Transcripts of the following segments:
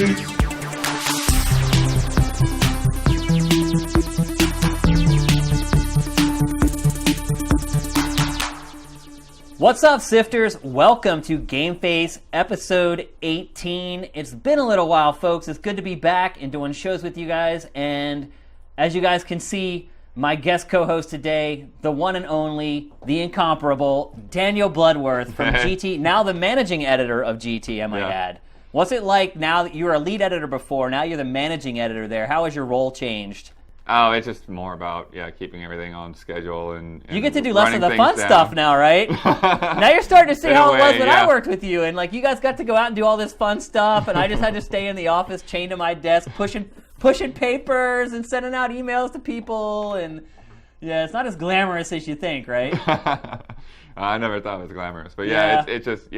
What's up, Sifters? Welcome to GameFace episode 18. It's been a little while, folks. It's good to be back and doing shows with you guys. And as you guys can see, my guest co-host today, the one and only, the incomparable, Daniel Bloodworth from GT, now the managing editor of GT, I might add. What's it like now that you were a lead editor before, now you're the managing editor there? How has your role changed? Oh, it's just more about, keeping everything on schedule and you get to do less of the fun stuff now, right? Now you're starting to see how it was when I worked with you. And, you guys got to go out and do all this fun stuff, and I just had to stay in the office, chained to my desk, pushing papers and sending out emails to people. And, it's not as glamorous as you think, right? I never thought it was glamorous. But, it's just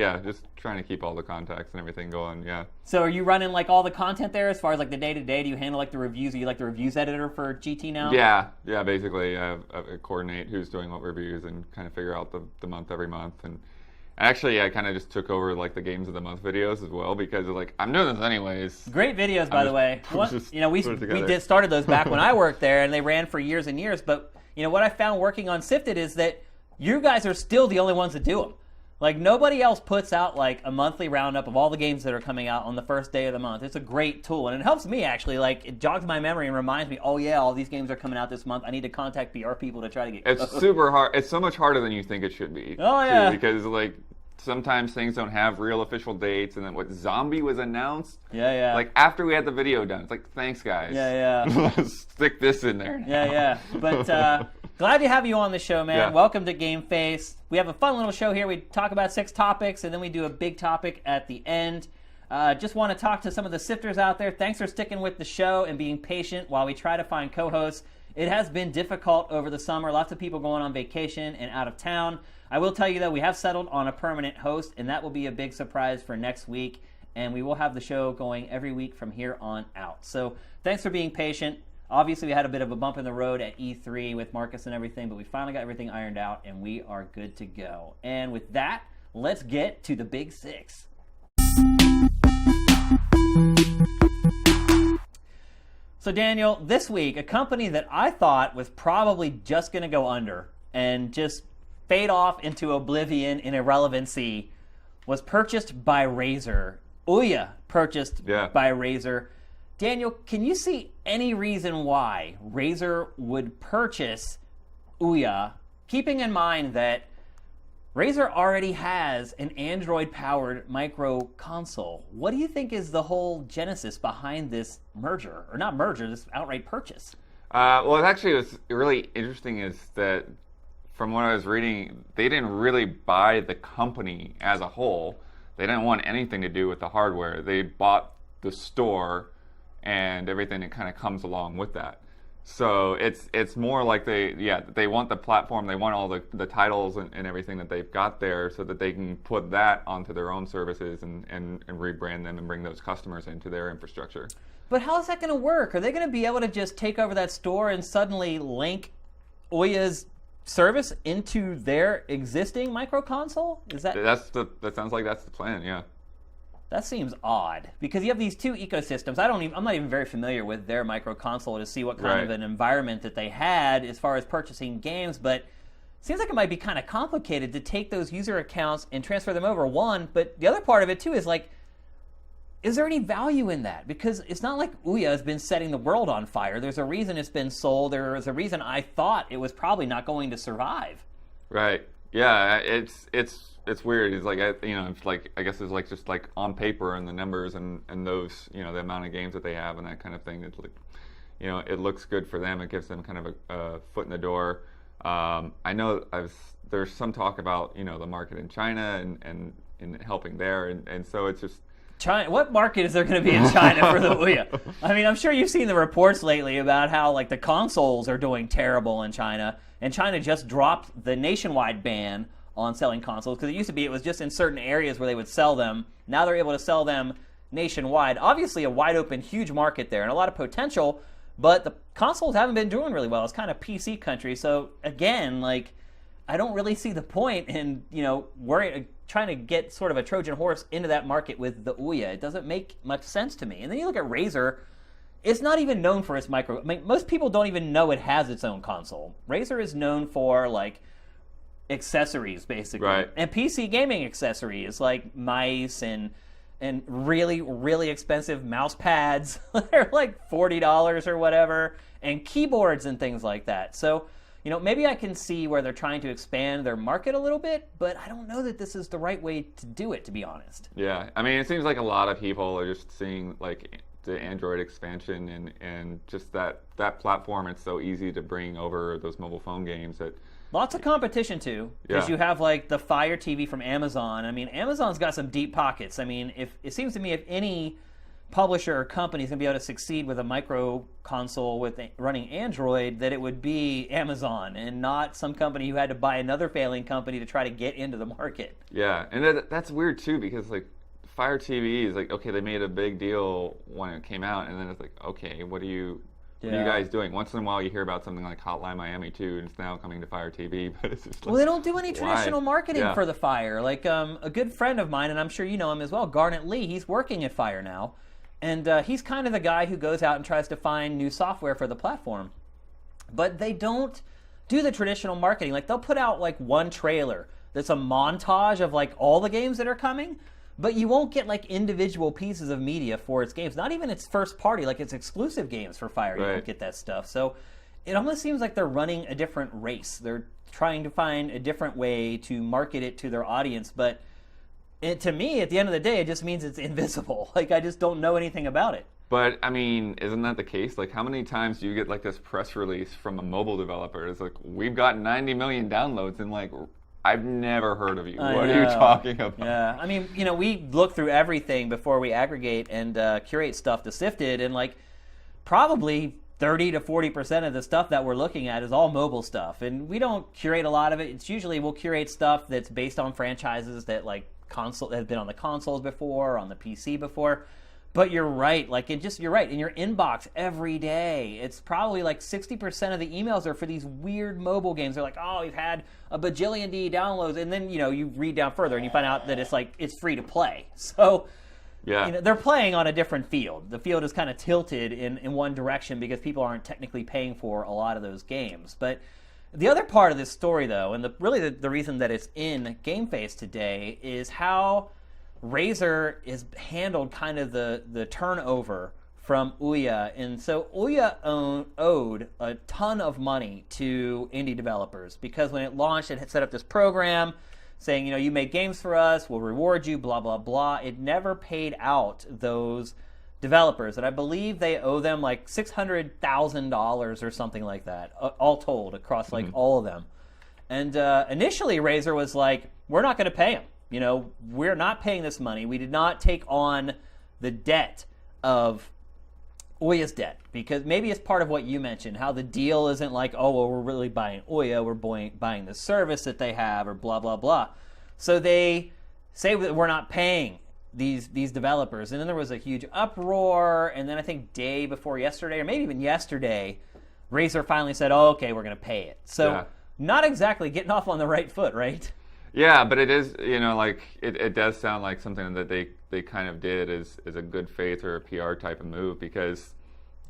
trying to keep all the contacts and everything going, So are you running, all the content there as far as, the day-to-day? Do you handle, the reviews? Are you, the reviews editor for GT now? Yeah, basically. I coordinate who's doing what reviews and kind of figure out the month every month. And actually, I kind of just took over, the Games of the Month videos as well because, I'm doing this anyways. Great videos, by the way. We started those back when I worked there, and they ran for years and years. But, what I found working on Sifted is that you guys are still the only ones that do them. Nobody else puts out, a monthly roundup of all the games that are coming out on the first day of the month. It's a great tool, and it helps me, actually. It jogs my memory and reminds me, all these games are coming out this month. I need to contact PR people to try to get It's super hard. It's so much harder than you think it should be. Oh, yeah. Too, because, sometimes things don't have real official dates, and then what Zombie was announced. Yeah. After we had the video done, it's thanks, guys. Yeah. Let's stick this in there. Yeah. But glad to have you on the show, man. Yeah. Welcome to GameFace. We have a fun little show here. We talk about 6 topics, and then we do a big topic at the end. Just want to talk to some of the sifters out there. Thanks for sticking with the show and being patient while we try to find co-hosts. It has been difficult over the summer. Lots of people going on vacation and out of town. I will tell you, though, we have settled on a permanent host, and that will be a big surprise for next week. And we will have the show going every week from here on out. So thanks for being patient. Obviously, we had a bit of a bump in the road at E3 with Marcus and everything, but we finally got everything ironed out, and we are good to go. And with that, let's get to the Big 6. So, Daniel, this week, a company that I thought was probably just going to go under and just fade off into oblivion and irrelevancy was purchased by Razer. Ouya purchased by Razer. Daniel, can you see any reason why Razer would purchase Ouya, keeping in mind that Razer already has an Android-powered micro console? What do you think is the whole genesis behind this merger? Or not merger, this outright purchase? Well, it actually was really interesting is that from what I was reading, they didn't really buy the company as a whole. They didn't want anything to do with the hardware. They bought the store and everything that kind of comes along with that. So it's more like they want the platform, they want all the titles and everything that they've got there so that they can put that onto their own services and rebrand them and bring those customers into their infrastructure. But how is that going to work? Are they going to be able to just take over that store and suddenly link Ouya's service into their existing micro console? That sounds like that's the plan, yeah. That seems odd because you have these two ecosystems. I'm not even very familiar with their micro console to see what kind of an environment that they had as far as purchasing games, but it seems like it might be kind of complicated to take those user accounts and transfer them over, one, but the other part of it too is is there any value in that? Because it's not like Ouya has been setting the world on fire. There's a reason it's been sold. There's a reason I thought it was probably not going to survive. Right. Yeah, it's weird. It's I guess it's just on paper and the numbers and those, the amount of games that they have and that kind of thing. It's it looks good for them. It gives them kind of a foot in the door. I know there's some talk about, the market in China and helping there. And so it's just, China. What market is there going to be in China for the Ouya? I mean, I'm sure you've seen the reports lately about how the consoles are doing terrible in China, and China just dropped the nationwide ban on selling consoles because it was just in certain areas where they would sell them. Now they're able to sell them nationwide. Obviously, a wide open, huge market there, and a lot of potential. But the consoles haven't been doing really well. It's kind of PC country. So again, I don't really see the point in, trying to get sort of a Trojan horse into that market with the Ouya. It doesn't make much sense to me. And then you look at Razer, it's not even known for its micro. I mean, most people don't even know it has its own console. Razer is known for, like, accessories, basically. Right. And PC gaming accessories, like mice and really, really expensive mouse pads. They're like $40 or whatever. And keyboards and things like that. So, maybe I can see where they're trying to expand their market a little bit, but I don't know that this is the right way to do it, to be honest. Yeah, I mean, it seems like a lot of people are just seeing, like, the Android expansion and just that platform. It's so easy to bring over those mobile phone games that... Lots of competition, too, because you have, like, the Fire TV from Amazon. I mean, Amazon's got some deep pockets. I mean, if it seems to me if any publisher or company is going to be able to succeed with a micro console with running Android, that it would be Amazon and not some company who had to buy another failing company to try to get into the market. Yeah, and that's weird, too, because, like, Fire TV is like, okay, they made a big deal when it came out, and then it's like, okay, what are you guys doing? Once in a while you hear about something like Hotline Miami 2, and it's now coming to Fire TV, but it's just like, well, they don't do any traditional marketing Yeah. for the Fire. Like, a good friend of mine, and I'm sure you know him as well, Garnet Lee, he's working at Fire now, and he's kind of the guy who goes out and tries to find new software for the platform. But they don't do the traditional marketing. Like, they'll put out, like, one trailer that's a montage of, like, all the games that are coming, but you won't get, like, individual pieces of media for its games. Not even its first party, like its exclusive games for Fire. You don't get that stuff. So it almost seems like they're running a different race. They're trying to find a different way to market it to their audience. But to me, at the end of the day, it just means it's invisible. Like, I just don't know anything about it. But, I mean, isn't that the case? Like, how many times do you get, like, this press release from a mobile developer? It's like, we've got 90 million downloads, and, like, I've never heard of you. What are you talking about? Yeah, I mean, we look through everything before we aggregate and curate stuff to sift it, and, like, probably 30 to 40% of the stuff that we're looking at is all mobile stuff, and we don't curate a lot of it. It's usually we'll curate stuff that's based on franchises that, like, that have been on the consoles before, on the PC before. But you're right, like, you're right, in your inbox every day, it's probably like 60% of the emails are for these weird mobile games. They're like, oh, we've had a bajillion D downloads, and then, you read down further and you find out that it's free to play. So, they're playing on a different field. The field is kind of tilted in one direction because people aren't technically paying for a lot of those games. But the other part of this story, though, and the reason that it's in GameFace today is how Razer is handled kind of the turnover from Ouya. And so Ouya owed a ton of money to indie developers because when it launched, it had set up this program saying, you make games for us, we'll reward you, blah, blah, blah. It never paid out those developers. And I believe they owe them like $600,000 or something like that, all told, across like all of them. And initially, Razer was like, we're not going to pay them. We're not paying this money. We did not take on the debt of Ouya's debt, because maybe it's part of what you mentioned, how the deal isn't like, oh, well, we're really buying Ouya, we're buying the service that they have, or blah, blah, blah. So they say that we're not paying these developers. And then there was a huge uproar, and then I think day before yesterday, or maybe even yesterday, Razer finally said, oh, okay, we're going to pay it. So not exactly getting off on the right foot, right? Yeah, but it is, like, it does sound like something that they kind of did is a good faith or a PR type of move, because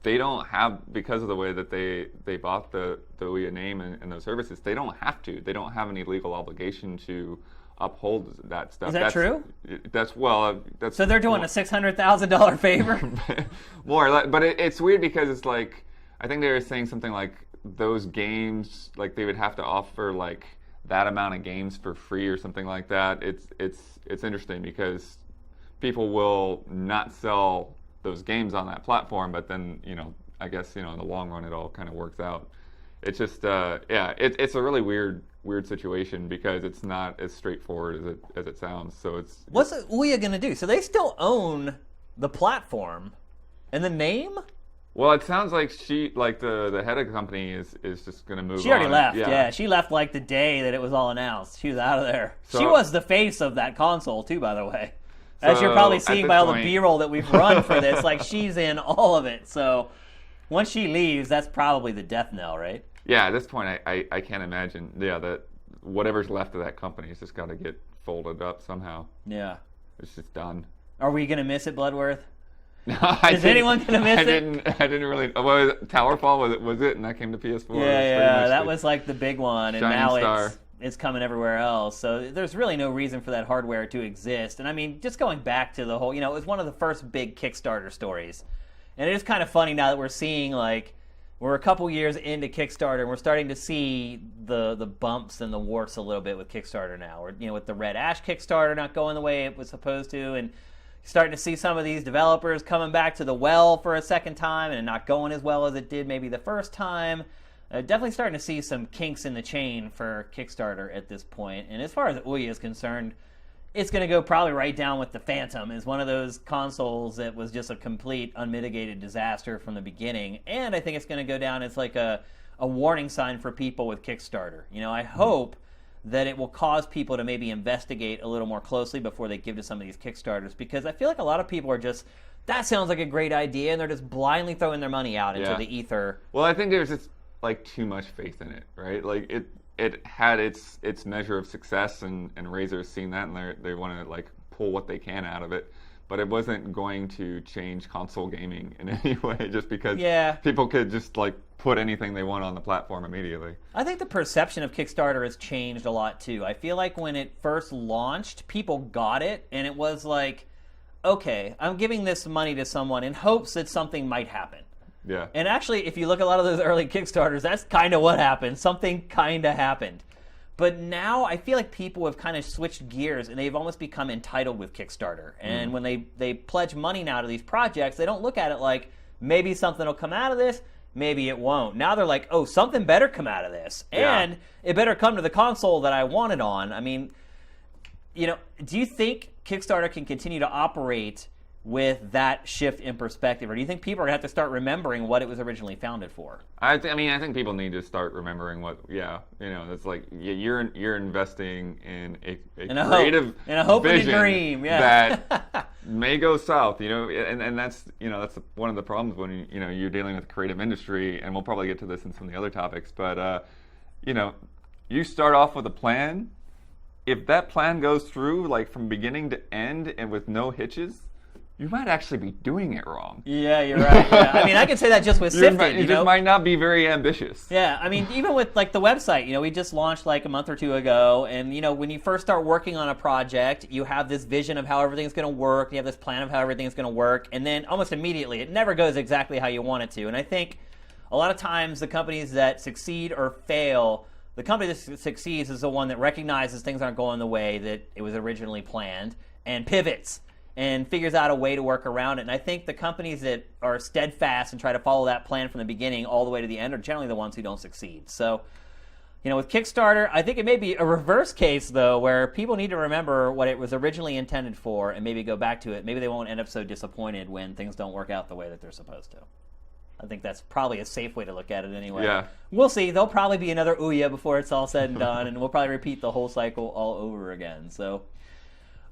they don't have, because of the way that they bought the Ouya name and those services, they don't have to. They don't have any legal obligation to uphold that stuff. Is that true? That's so they're doing a $600,000 favor? More, but it's weird because it's like, I think they were saying something like those games, like they would have to offer like that amount of games for free or something like that. It's interesting because people will not sell those games on that platform, but then I guess in the long run it all kind of works out. It's just it's a really weird situation because it's not as straightforward as it sounds. So what's Ouya gonna do? So they still own the platform and the name. Well, it sounds like the head of the company is just going to move on. She already left, yeah. She left like the day that it was all announced. She was out of there. So, she was the face of that console, too, by the way. As you're probably seeing by all the B-roll that we've run for this, like she's in all of it. So once she leaves, that's probably the death knell, right? Yeah, at this point, I can't imagine, that whatever's left of that company has just got to get folded up somehow. Yeah. It's just done. Are we going to miss it, Bloodworth? No, Is anyone going to miss it? I didn't really. What, Towerfall was it? And that came to PS4. Yeah, that was like the big one, and now Star. it's coming everywhere else. So there's really no reason for that hardware to exist. And I mean, just going back to the whole, it was one of the first big Kickstarter stories, and it is kind of funny now that we're seeing like we're a couple years into Kickstarter, and we're starting to see the bumps and the warts a little bit with Kickstarter now. We're with the Red Ash Kickstarter not going the way it was supposed to, and starting to see some of these developers coming back to the well for a second time and not going as well as it did maybe the first time. Definitely starting to see some kinks in the chain for Kickstarter at this point. And as far as Ouya is concerned, it's going to go probably right down with the Phantom as one of those consoles that was just a complete unmitigated disaster from the beginning. And I think it's going to go down as like a warning sign for people with Kickstarter. I hope that it will cause people to maybe investigate a little more closely before they give to some of these Kickstarters, because I feel like a lot of people are just, that sounds like a great idea, and they're just blindly throwing their money out into the ether. Well, I think there's just like too much faith in it, right? Like it had its measure of success, and Razer's seen that, and they want to like pull what they can out of it. But it wasn't going to change console gaming in any way, just because people could just like put anything they want on the platform immediately. I think the perception of Kickstarter has changed a lot too. I feel like when it first launched, people got it, and it was like, okay, I'm giving this money to someone in hopes that something might happen. Yeah. And actually, if you look at a lot of those early Kickstarters, that's kind of what happened. Something kind of happened. But now I feel like people have kind of switched gears, and they've almost become entitled with Kickstarter. And when they pledge money now to these projects, they don't look at it like, maybe something will come out of this, maybe it won't. Now they're like, oh, something better come out of this. And it better come to the console that I want it on. I mean, do you think Kickstarter can continue to operate with that shift in perspective, or do you think people are going to have to start remembering what it was originally founded for? I think people need to start remembering what. It's like you're investing in a creative and a hope and a dream, that may go south. And that's that's one of the problems when you're dealing with the creative industry, and we'll probably get to this in some of the other topics. But you start off with a plan. If that plan goes through like from beginning to end and with no hitches, you might actually be doing it wrong. Yeah, you're right. Yeah. I mean, I can say that just with Sifted. You just might not be very ambitious. Yeah, I mean, even with like the website, we just launched like a month or two ago, and when you first start working on a project, you have this vision of how everything's going to work, you have this plan of how everything's going to work, and then almost immediately, it never goes exactly how you want it to. And I think a lot of times the companies that succeed or fail, the company that succeeds is the one that recognizes things aren't going the way that it was originally planned and pivots and figures out a way to work around it. And I think the companies that are steadfast and try to follow that plan from the beginning all the way to the end are generally the ones who don't succeed. So, with Kickstarter, I think it may be a reverse case, though, where people need to remember what it was originally intended for and maybe go back to it. Maybe they won't end up so disappointed when things don't work out the way that they're supposed to. I think that's probably a safe way to look at it anyway. Yeah. We'll see. There'll probably be another Ouya before it's all said and done, and we'll probably repeat the whole cycle all over again. So,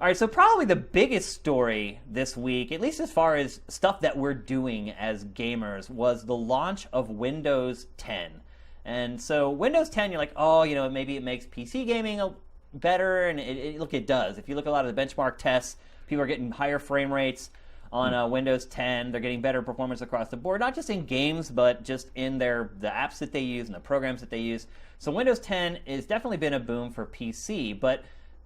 all right, so probably the biggest story this week, at least as far as stuff that we're doing as gamers, was the launch of Windows 10. And so Windows 10, you're like, oh, maybe it makes PC gaming better, and it does. If you look at a lot of the benchmark tests, people are getting higher frame rates on Windows 10. They're getting better performance across the board, not just in games, but just in the apps that they use and the programs that they use. So Windows 10 has definitely been a boom for PC, but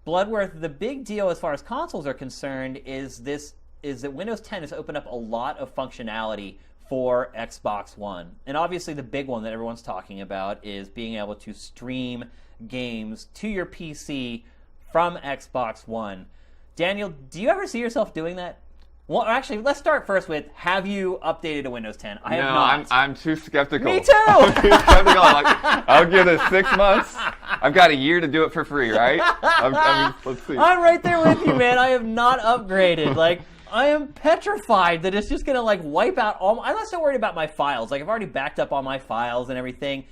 Bloodworth, the big deal as far as consoles are concerned is that Windows 10 has opened up a lot of functionality for Xbox One. And obviously the big one that everyone's talking about is being able to stream games to your PC from Xbox One. Daniel, do you ever see yourself doing that? Well, actually, let's start first with, have you updated to Windows 10? I have not. I'm too skeptical. Me too! I'm too skeptical. I'll give it 6 months. I've got a year to do it for free, right? Let's see. I'm right there with you, man. I have not upgraded. I am petrified that it's just going to, wipe out all... I'm not so worried about my files. I've already backed up all my files and everything.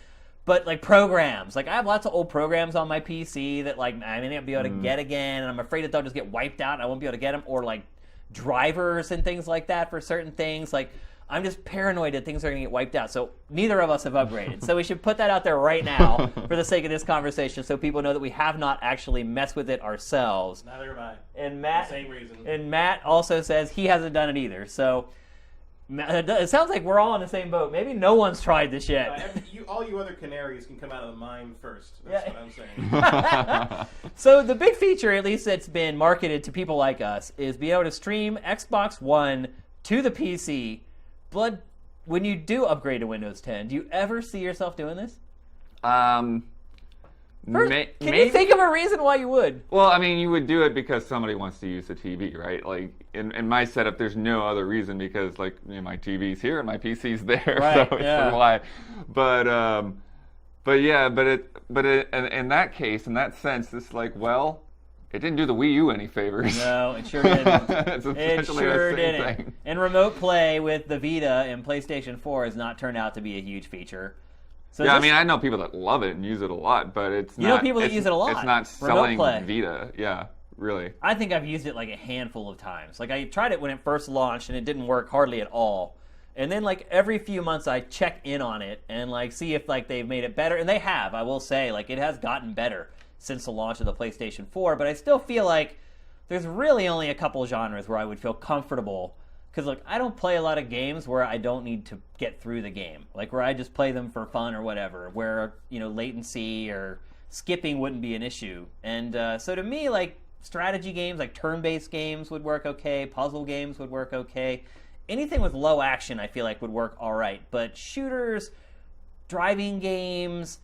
But, programs. I have lots of old programs on my PC that, I may not be able to get again, and I'm afraid that they'll just get wiped out and I won't be able to get them. Or, drivers and things like that for certain things. I'm just paranoid that things are going to get wiped out. So neither of us have upgraded. So we should put that out there right now for the sake of this conversation, so people know that we have not actually messed with it ourselves. Neither have I. And Matt, For the same reason. And Matt also says he hasn't done it either. So it sounds like we're all in the same boat. Maybe no one's tried this yet. All you other canaries can come out of the mine first. That's what I'm saying. So the big feature, at least that's been marketed to people like us, is be able to stream Xbox One to the PC. Blood, when you do upgrade to Windows 10, do you ever see yourself doing this? Can you think of a reason why you would? Well, I mean, you would do it because somebody wants to use the TV, right? Like, in my setup, there's no other reason because, like, my TV's here and my PC's there, right, so it's why. But in that case, in that sense, it's like, well, it didn't do the Wii U any favors. No, it sure didn't. It's essentially the same thing. And remote play with the Vita and PlayStation 4 has not turned out to be a huge feature. So I mean, I know people that love it and use it a lot, but it's not. You know people that use it a lot. It's not selling Vita. Yeah, really. I think I've used it like a handful of times. Like, I tried it when it first launched, and it didn't work hardly at all. And then, like, every few months I check in on it and, like, see if, like, they've made it better. And they have, I will say. Like, it has gotten better since the launch of the PlayStation 4. But I still feel like there's really only a couple genres where I would feel comfortable. Because, look, I don't play a lot of games where I don't need to get through the game. Like, where I just play them for fun or whatever. Where, latency or skipping wouldn't be an issue. And so to me, like, strategy games, like turn-based games would work okay. Puzzle games would work okay. Anything with low action, I feel like, would work all right. But shooters, driving games,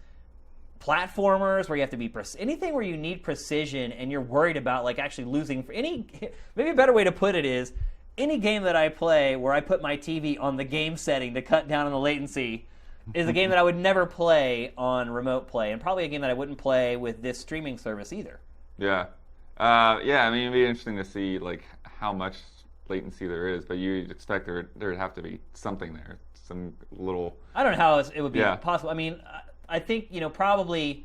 platformers where you have to be anything where you need precision and you're worried about, like, actually losing. Maybe a better way to put it is, any game that I play where I put my TV on the game setting to cut down on the latency is a game that I would never play on remote play, and probably a game that I wouldn't play with this streaming service either. Yeah. I mean, it'd be interesting to see, like, how much latency there is, but you'd expect there'd have to be something there, some little. I don't know how it would be possible. I mean, I think probably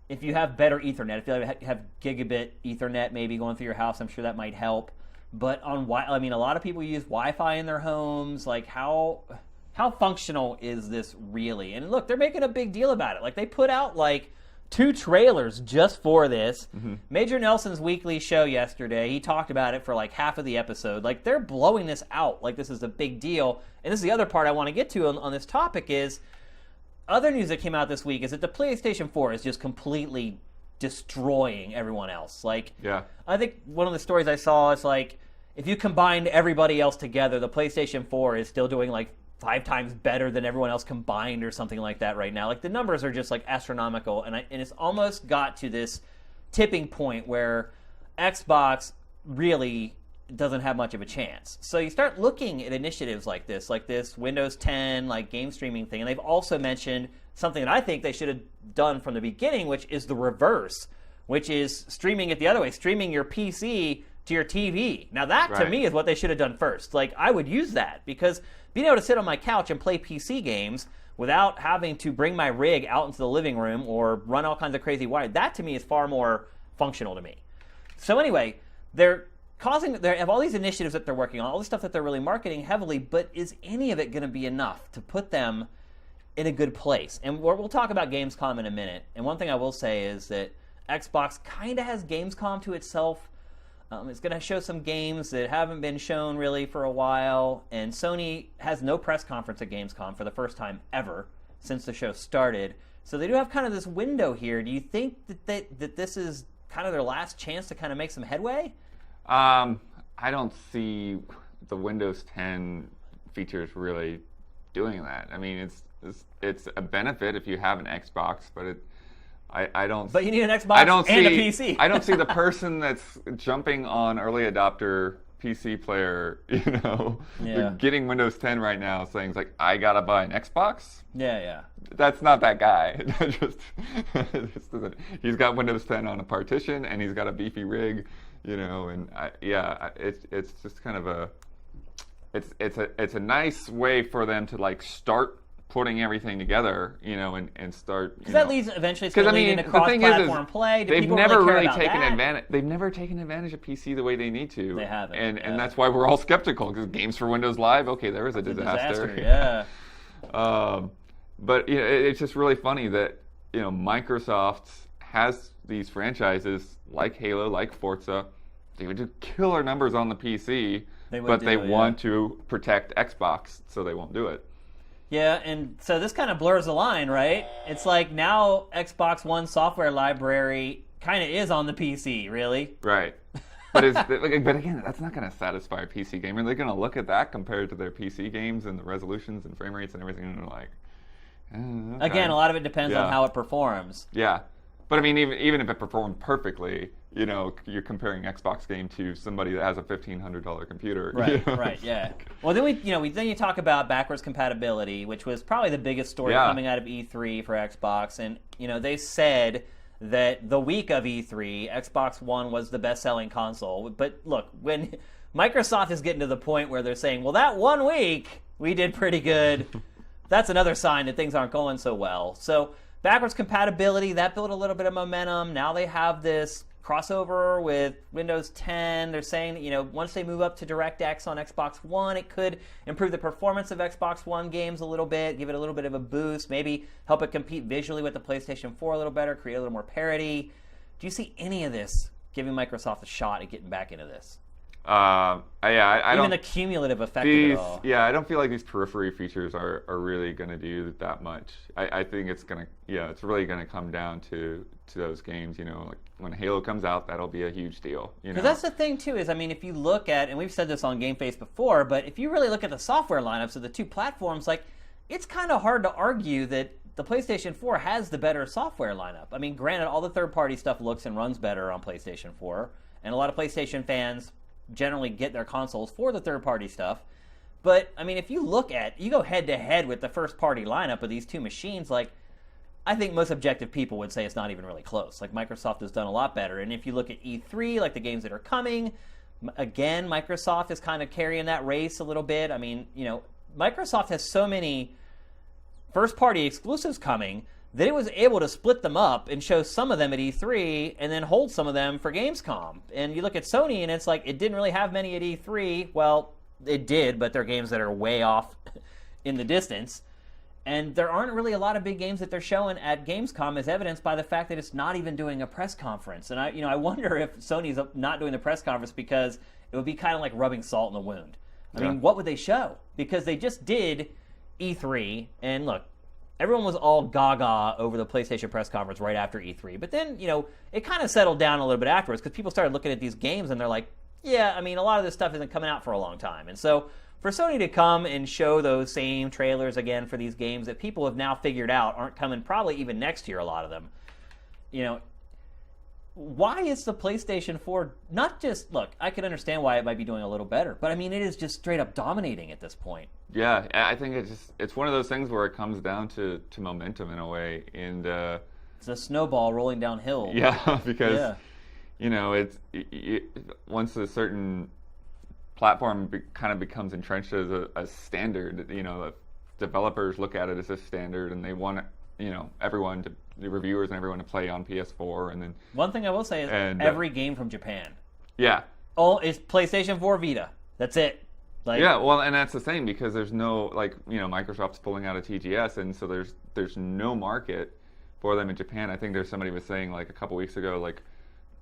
if you have better Ethernet, if you have gigabit Ethernet maybe going through your house, I'm sure that might help. But a lot of people use Wi-Fi in their homes. Like, how functional is this really? And look, they're making a big deal about it. Like, they put out like 2 trailers just for this. Mm-hmm. Major Nelson's weekly show yesterday, he talked about it for like half of the episode. Like, they're blowing this out like this is a big deal. And this is the other part I want to get to on this topic is, other news that came out this week is that the PlayStation 4 is just completely destroying everyone else. Like, yeah. I think one of the stories I saw is like, if you combined everybody else together, the PlayStation 4 is still doing like 5 times better than everyone else combined or something like that right now. Like, the numbers are just like astronomical, and it's almost got to this tipping point where Xbox really doesn't have much of a chance. So you start looking at initiatives like this Windows 10 like game streaming thing, and they've also mentioned something that I think they should have done from the beginning, which is the reverse, which is streaming it the other way, streaming your PC to your TV. Now that, to me, is what they should have done first. Like, I would use that, because being able to sit on my couch and play PC games without having to bring my rig out into the living room or run all kinds of crazy wire, that to me is far more functional to me. So anyway, they have all these initiatives that they're working on, all the stuff that they're really marketing heavily, but is any of it going to be enough to put them in a good place? And we'll talk about Gamescom in a minute. And one thing I will say is that Xbox kind of has Gamescom to itself. It's going to show some games that haven't been shown really for a while. And Sony has no press conference at Gamescom for the first time ever since the show started. So they do have kind of this window here. Do you think that this is kind of their last chance to kind of make some headway? I don't see the Windows 10 features really doing that. I mean, it's a benefit if you have an Xbox, but I don't. But you need an Xbox and a PC. I don't see the person that's jumping on early adopter PC player, getting Windows 10 right now, saying like, I gotta buy an Xbox. Yeah. That's not that guy. He's got Windows 10 on a partition and he's got a beefy rig, and it's just kind of it's a nice way for them to like start putting everything together, and start. Because that leads eventually it's going to lead into the thing cross-platform play. Do they've people never really care about taken that? advantage. They've never taken advantage of PC the way they need to. They haven't, and that's why we're all skeptical. Because games for Windows Live, okay, there was a disaster. Yeah. But it's just really funny that Microsoft has these franchises like Halo, like Forza. They would do killer numbers on the PC, but they want to protect Xbox, so they won't do it. Yeah, and so this kind of blurs the line, right? It's like now Xbox One software library kind of is on the PC, really. Right. But again, that's not going to satisfy a PC gamer. They're going to look at that compared to their PC games and the resolutions and frame rates and everything, and they're like, okay. Again, a lot of it depends on how it performs. Yeah. But I mean, even if it performed perfectly, you're comparing Xbox game to somebody that has a $1,500 computer. Right, right, yeah. Well, then then you talk about backwards compatibility, which was probably the biggest story coming out of E3 for Xbox, and they said that the week of E3, Xbox One was the best-selling console. But look, when Microsoft is getting to the point where they're saying, well, that 1 week we did pretty good, that's another sign that things aren't going so well. So backwards compatibility, that built a little bit of momentum. Now they have this crossover with Windows 10. They're saying that, once they move up to DirectX on Xbox One, it could improve the performance of Xbox One games a little bit, give it a little bit of a boost, maybe help it compete visually with the PlayStation 4 a little better, create a little more parity. Do you see any of this giving Microsoft a shot at getting back into this? I don't. Even the cumulative effect of it all. Yeah, I don't feel like these periphery features are really going to do that much. I think it's it's really going to come down to those games. Like when Halo comes out, that'll be a huge deal. Because that's the thing too, is if you look at, and we've said this on GameFace before, but if you really look at the software lineups of the two platforms, it's kind of hard to argue that the PlayStation 4 has the better software lineup. Granted, all the third-party stuff looks and runs better on PlayStation 4, and a lot of PlayStation fans generally get their consoles for the third-party stuff. But, if you go head-to-head with the first-party lineup of these two machines, I think most objective people would say it's not even really close. Microsoft has done a lot better. And if you look at E3, the games that are coming, again, Microsoft is kind of carrying that race a little bit. Microsoft has so many first-party exclusives coming that it was able to split them up and show some of them at E3 and then hold some of them for Gamescom. And you look at Sony and it's it didn't really have many at E3. Well, it did, but they're games that are way off in the distance. And there aren't really a lot of big games that they're showing at Gamescom, as evidenced by the fact that it's not even doing a press conference. And I wonder if Sony's not doing the press conference because it would be kind of like rubbing salt in the wound. What would they show? Because they just did E3, and look, everyone was all gaga over the PlayStation press conference right after E3. But then, it kind of settled down a little bit afterwards because people started looking at these games and they're like, yeah, a lot of this stuff isn't coming out for a long time. And so for Sony to come and show those same trailers again for these games that people have now figured out aren't coming probably even next year, a lot of them, why is the PlayStation 4 not just, look, I can understand why it might be doing a little better, but it is just straight up dominating at this point. Yeah, I think it's one of those things where it comes down to momentum in a way, and it's a snowball rolling downhill. Yeah, because once a certain platform kind of becomes entrenched as a standard, developers look at it as a standard, and they want everyone to, the reviewers and everyone, to play on PS4. And then one thing I will say is every game from Japan. Yeah. Oh, it's PlayStation 4 Vita. That's it. Yeah, well, and that's the thing, because there's no, Microsoft's pulling out of TGS, and so there's no market for them in Japan. I think somebody was saying a couple weeks ago,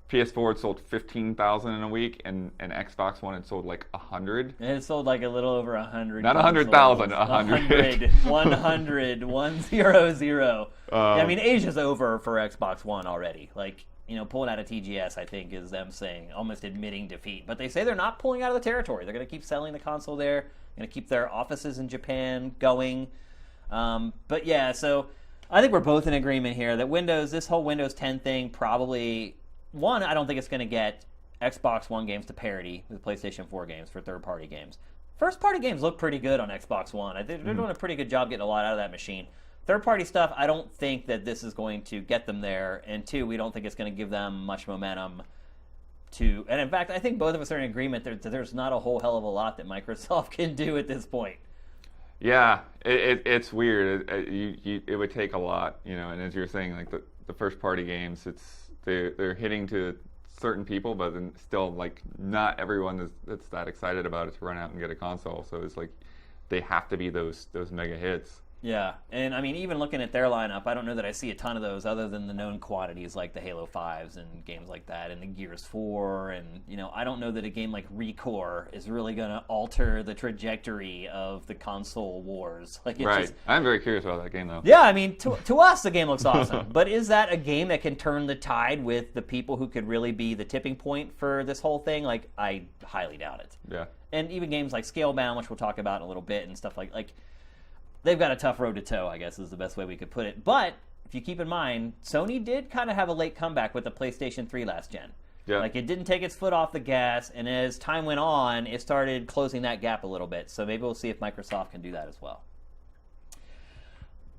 PS4 had sold 15,000 in a week, and Xbox One had sold 100. And it sold a little over 100. Not 100,000, 100. 100, 100. Asia's over for Xbox One already. Pulling out of TGS, I think, is them saying, almost admitting defeat. But they say they're not pulling out of the territory. They're going to keep selling the console there. Going to keep their offices in Japan going. But yeah, so I think we're both in agreement here that this whole Windows 10 thing probably... One, I don't think it's going to get Xbox One games to parity with PlayStation 4 games for third-party games. First-party games look pretty good on Xbox One. I think they're doing a pretty good job getting a lot out of that machine. Third-party stuff, I don't think that this is going to get them there. And two, we don't think it's going to give them much momentum to... And in fact, I think both of us are in agreement that there's not a whole hell of a lot that Microsoft can do at this point. Yeah, it's weird. It would take a lot, and as you're saying, like the first party games, they're hitting to certain people, but then still, like, not everyone that's that excited about it to run out and get a console. So it's like they have to be those mega hits. Yeah, and I mean, even looking at their lineup, I don't know that I see a ton of those other than the known quantities like the Halo 5s and games like that, and the Gears 4, and, I don't know that a game like ReCore is really going to alter the trajectory of the console wars. Like, Right. I'm very curious about that game, though. Yeah, I mean, to us, the game looks awesome. But is that a game that can turn the tide with the people who could really be the tipping point for this whole thing? Like, I highly doubt it. Yeah. And even games like Scalebound, which we'll talk about in a little bit, and stuff like they've got a tough road to toe, I guess is the best way we could put it. But if you keep in mind, Sony did kind of have a late comeback with the PlayStation 3 last gen. Yeah. Like, it didn't take its foot off the gas, and as time went on, it started closing that gap a little bit. So maybe we'll see if Microsoft can do that as well.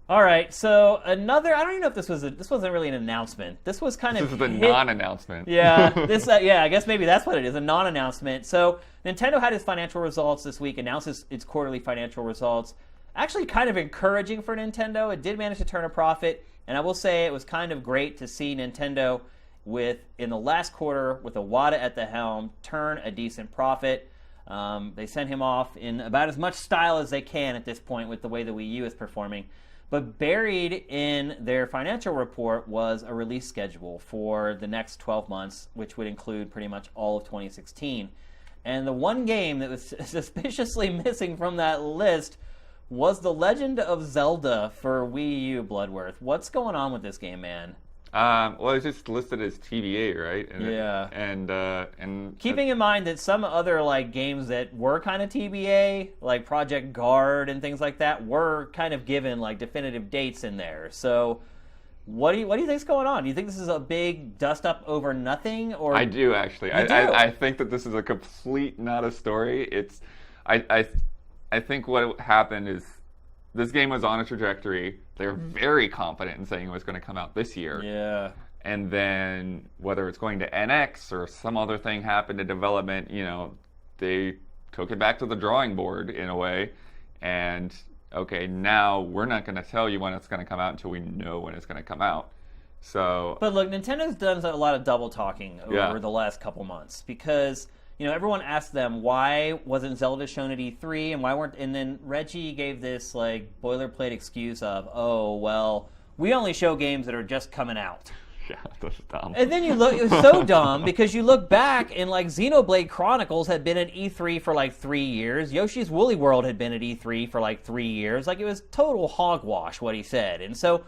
All right, so I don't even know if this wasn't really an announcement. This was kind of This is the non-announcement. Yeah, I guess maybe that's what it is, a non-announcement. So Nintendo had its financial results this week, announced its quarterly financial results. Actually kind of encouraging for Nintendo. It did manage to turn a profit, and I will say it was kind of great to see Nintendo in the last quarter with Iwata at the helm turn a decent profit. They sent him off in about as much style as they can at this point with the way the Wii U is performing. But buried in their financial report was a release schedule for the next 12 months, which would include pretty much all of 2016. And the one game that was suspiciously missing from that list was The Legend of Zelda for Wii U, Bloodworth. What's going on with this game, man? Well, it's just listed as TBA, right? And keeping in mind that some other games that were kind of TBA, like Project Guard and things like that, were kind of given definitive dates in there. So, what do you think's going on? Do you think this is a big dust up over nothing, or I do actually. I think that this is a complete not a story. I think what happened is this game was on a trajectory. They were very confident in saying it was going to come out this year. Yeah. And then whether it's going to NX or some other thing happened in development, they took it back to the drawing board in a way. And, okay, now we're not going to tell you when it's going to come out until we know when it's going to come out. So, but look, Nintendo's done a lot of double talking over the last couple months because everyone asked them why wasn't Zelda shown at E3 and then Reggie gave this boilerplate excuse of, oh well, we only show games that are just coming out. Yeah, that's dumb. And then it was so dumb because you look back and Xenoblade Chronicles had been at E3 for 3 years. Yoshi's Woolly World had been at E3 for 3 years. It was total hogwash what he said. And so,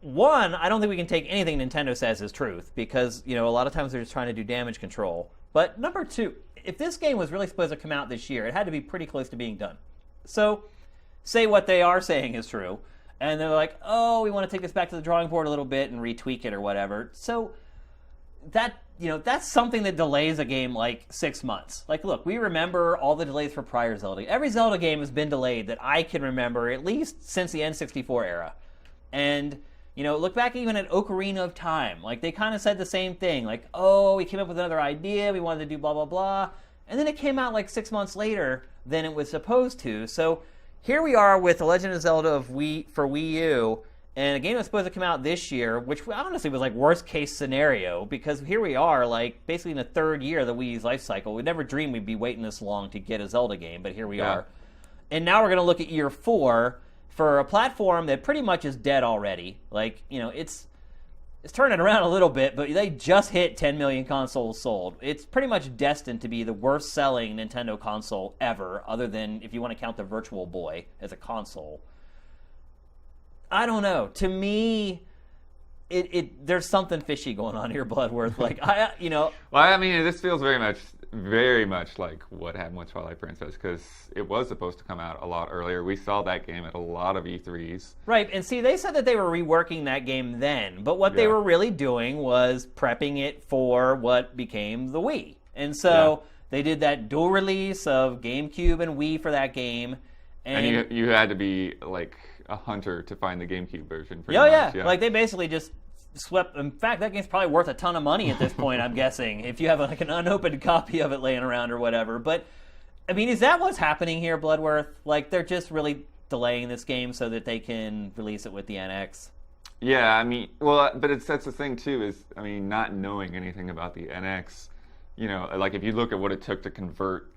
one, I don't think we can take anything Nintendo says as truth because, a lot of times they're just trying to do damage control. But number two, if this game was really supposed to come out this year, it had to be pretty close to being done. So, say what they are saying is true, and they're like, oh, we want to take this back to the drawing board a little bit and retweak it or whatever. So, that's something that delays a game 6 months. Look, we remember all the delays for prior Zelda. Every Zelda game has been delayed that I can remember, at least since the N64 era. And look back even at Ocarina of Time. They kind of said the same thing. Oh, we came up with another idea. We wanted to do blah, blah, blah. And then it came out 6 months later than it was supposed to. So here we are with The Legend of Zelda for Wii U. And a game that's supposed to come out this year, which honestly was worst case scenario. Because here we are, basically in the third year of the Wii U's life cycle. We never dreamed we'd be waiting this long to get a Zelda game. But here we are. And now we're going to look at year 4. For a platform that pretty much is dead already. It's turning around a little bit, but they just hit 10 million consoles sold. It's pretty much destined to be the worst selling Nintendo console ever, other than if you want to count the Virtual Boy as a console. I don't know. To me, there's something fishy going on here, Bloodworth. Well, I mean, this feels very much like what happened with Twilight Princess, because it was supposed to come out a lot earlier. We saw that game at a lot of E3s. Right, and see, they said that they were reworking that game then, but what they were really doing was prepping it for what became the Wii. And so they did that dual release of GameCube and Wii for that game. And you had to be a hunter to find the GameCube version. Pretty much. Yeah. They basically just swept. In fact, that game's probably worth a ton of money at this point, I'm guessing, if you have an unopened copy of it laying around or whatever. But I mean, is that what's happening here, Bloodworth? Like, they're just really delaying this game so that they can release it with the NX? Yeah, I mean, well, but that's the thing too is, I mean, not knowing anything about the NX, like if you look at what it took to convert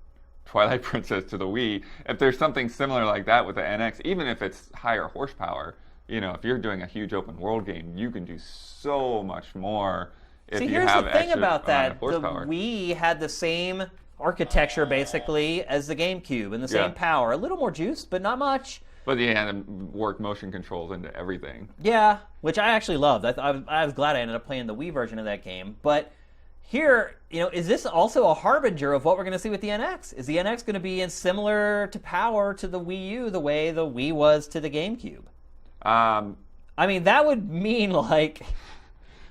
Twilight Princess to the Wii, if there's something similar like that with the NX, even if it's higher horsepower, if you're doing a huge open world game, you can do so much more if you have here's the thing about that. Horsepower. The Wii had the same architecture, basically, as the GameCube, and the same power. A little more juice, but not much. But you had to work motion controls into everything. Yeah, which I actually loved. I was glad I ended up playing the Wii version of that game. But here, is this also a harbinger of what we're going to see with the NX? Is the NX going to be similar to power to the Wii U the way the Wii was to the GameCube? I mean, that would mean like...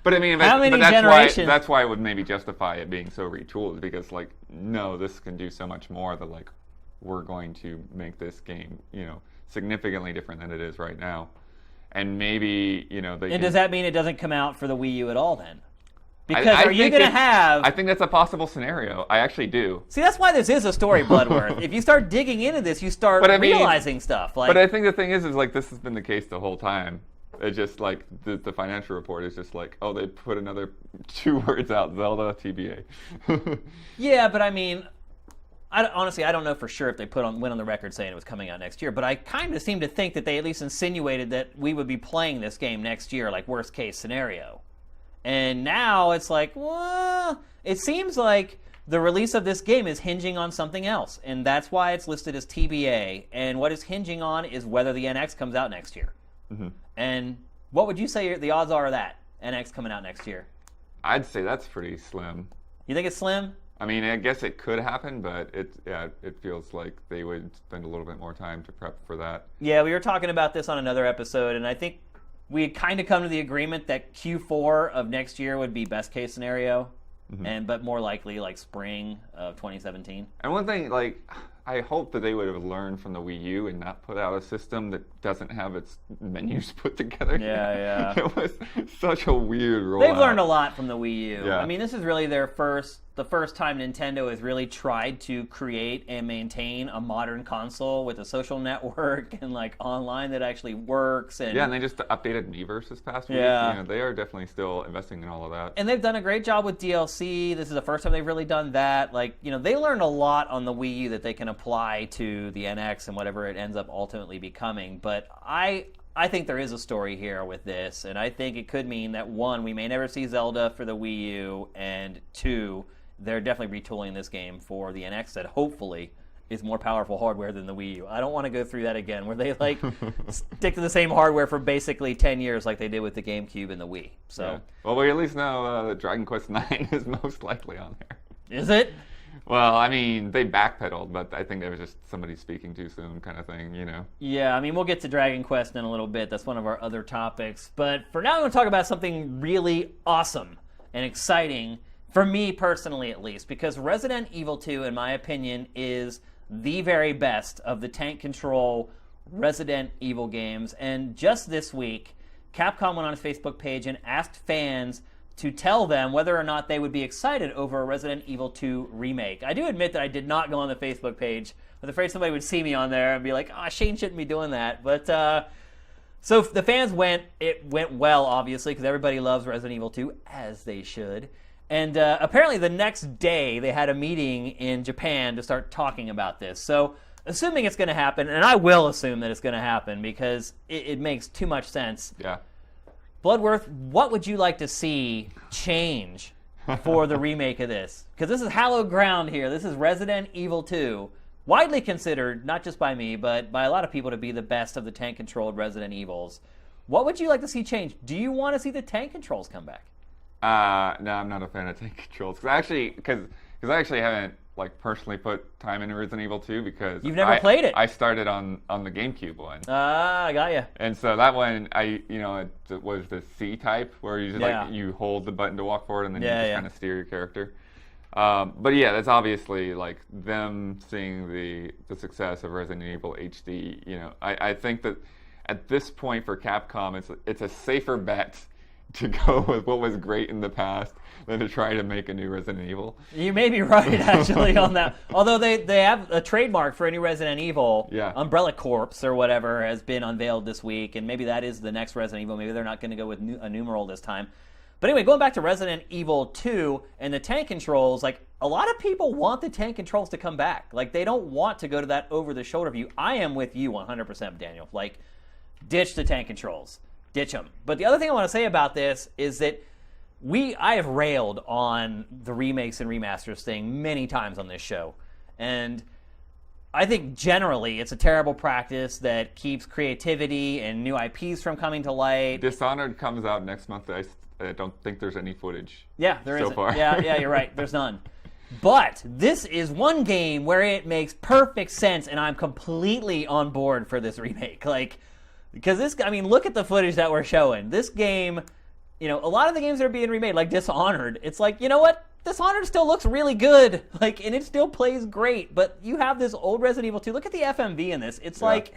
But I mean, how many generations? That's why it would maybe justify it being so retooled, because like, no, this can do so much more that like, we're going to make this game, significantly different than it is right now. And maybe, does that mean it doesn't come out for the Wii U at all then? Because are you going to have... I think that's a possible scenario. I actually do. See, that's why this is a story, Bloodworth. If you start digging into this, you start realizing stuff. Like... But I think the thing is like, this has been the case the whole time. It's just like, the financial report is just like, oh, they put another 2 words out, Zelda, TBA. Yeah, but I mean... honestly, I don't know for sure if they went on the record saying it was coming out next year, but I kind of seem to think that they at least insinuated that we would be playing this game next year, like worst case scenario. And now it's like, well, it seems like the release of this game is hinging on something else, and that's why it's listed as TBA. And what it's hinging on is whether the NX comes out next year. Mm-hmm. And what would you say the odds are of that, NX coming out next year? I'd say that's pretty slim. You think it's slim? I mean, I guess it could happen, but it feels like they would spend a little bit more time to prep for that. Yeah, we were talking about this on another episode, and I think we had kind of come to the agreement that Q4 of next year would be best case scenario, but more likely like spring of 2017. And one thing, like, I hope that they would have learned from the Wii U and not put out a system that doesn't have its menus put together. Yeah. It was such a weird rollout. They've learned a lot from the Wii U. Yeah. I mean, this is really the first time Nintendo has really tried to create and maintain a modern console with a social network and like online that actually works. And they just updated Miiverse this past week. Yeah. They are definitely still investing in all of that. And they've done a great job with DLC. This is the first time they've really done that. Like, they learned a lot on the Wii U that they can apply to the NX and whatever it ends up ultimately becoming. But I think there is a story here with this, and I think it could mean that, 1, we may never see Zelda for the Wii U, and 2, they're definitely retooling this game for the NX that hopefully is more powerful hardware than the Wii U. I don't want to go through that again, where they like stick to the same hardware for basically 10 years like they did with the GameCube and the Wii. So, yeah. Well, we at least know that Dragon Quest IX is most likely on there. Is it? Well, I mean, they backpedaled, but I think it was just somebody speaking too soon kind of thing, Yeah, I mean, we'll get to Dragon Quest in a little bit. That's one of our other topics. But for now, I'm going to talk about something really awesome and exciting, for me personally at least, because Resident Evil 2, in my opinion, is the very best of the tank control Resident Evil games. And just this week, Capcom went on its Facebook page and asked fans to tell them whether or not they would be excited over a Resident Evil 2 remake. I do admit that I did not go on the Facebook page. I was afraid somebody would see me on there and be like, Shane shouldn't be doing that. But, so the fans went. It went well, obviously, because everybody loves Resident Evil 2, as they should. And apparently the next day, they had a meeting in Japan to start talking about this. So, assuming it's going to happen, and I will assume that it's going to happen because it makes too much sense. Yeah. Bloodworth, what would you like to see change for the remake of this? Because this is hallowed ground here. This is Resident Evil 2, widely considered, not just by me, but by a lot of people, to be the best of the tank-controlled Resident Evils. What would you like to see change? Do you want to see the tank controls come back? No, I'm not a fan of tank controls. Because I actually haven't personally put time into Resident Evil 2 because you've never played it. I started on the GameCube one. I got you. And so that one, it was the C type where you just you hold the button to walk forward and then you just kind of steer your character. But yeah, that's obviously them seeing the success of Resident Evil HD. I think that at this point for Capcom, it's a safer bet to go with what was great in the past. than to try to make a new Resident Evil. You may be right, actually, on that. Although they have a trademark for a new Resident Evil. Yeah. Umbrella Corps or whatever has been unveiled this week, and maybe that is the next Resident Evil. Maybe they're not going to go with a numeral this time. But anyway, going back to Resident Evil 2 and the tank controls, like, a lot of people want the tank controls to come back. Like, they don't want to go to that over-the-shoulder view. I am with you 100%, Daniel. Like, ditch the tank controls. Ditch them. But the other thing I want to say about this is that I have railed on the remakes and remasters thing many times on this show. And I think generally it's a terrible practice that keeps creativity and new IPs from coming to light. Dishonored comes out next month. I don't think there's any footage. Yeah, there so isn't. far. Yeah, you're right. There's none. But this is one game where it makes perfect sense, and I'm completely on board for this remake. Like, because look at the footage that we're showing. This game, a lot of the games that are being remade, like Dishonored, it's like, you know what? Dishonored still looks really good. Like, and it still plays great. But you have this old Resident Evil 2. Look at the FMV in this. It's like,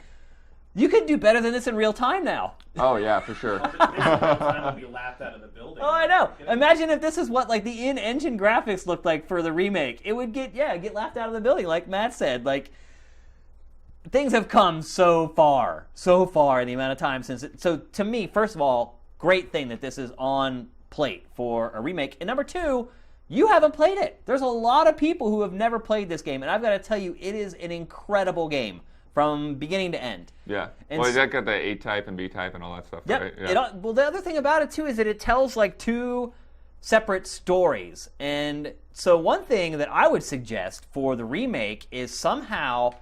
you could do better than this in real time now. Oh, yeah, for sure. Time would be laughed out of the building. Oh, I know. Imagine if this is what like the in-engine graphics looked like for the remake. It would get laughed out of the building, like Matt said. Like, things have come so far in the amount of time since it. So to me, first of all, great thing that this is on plate for a remake. And number two, you haven't played it. There's a lot of people who have never played this game, and I've got to tell you, it is an incredible game from beginning to end. Yeah. And well, you got the A-type and B-type and all that stuff, yep. right? Yeah. Well, the other thing about it, too, is that it tells, like, two separate stories. And so one thing that I would suggest for the remake is somehow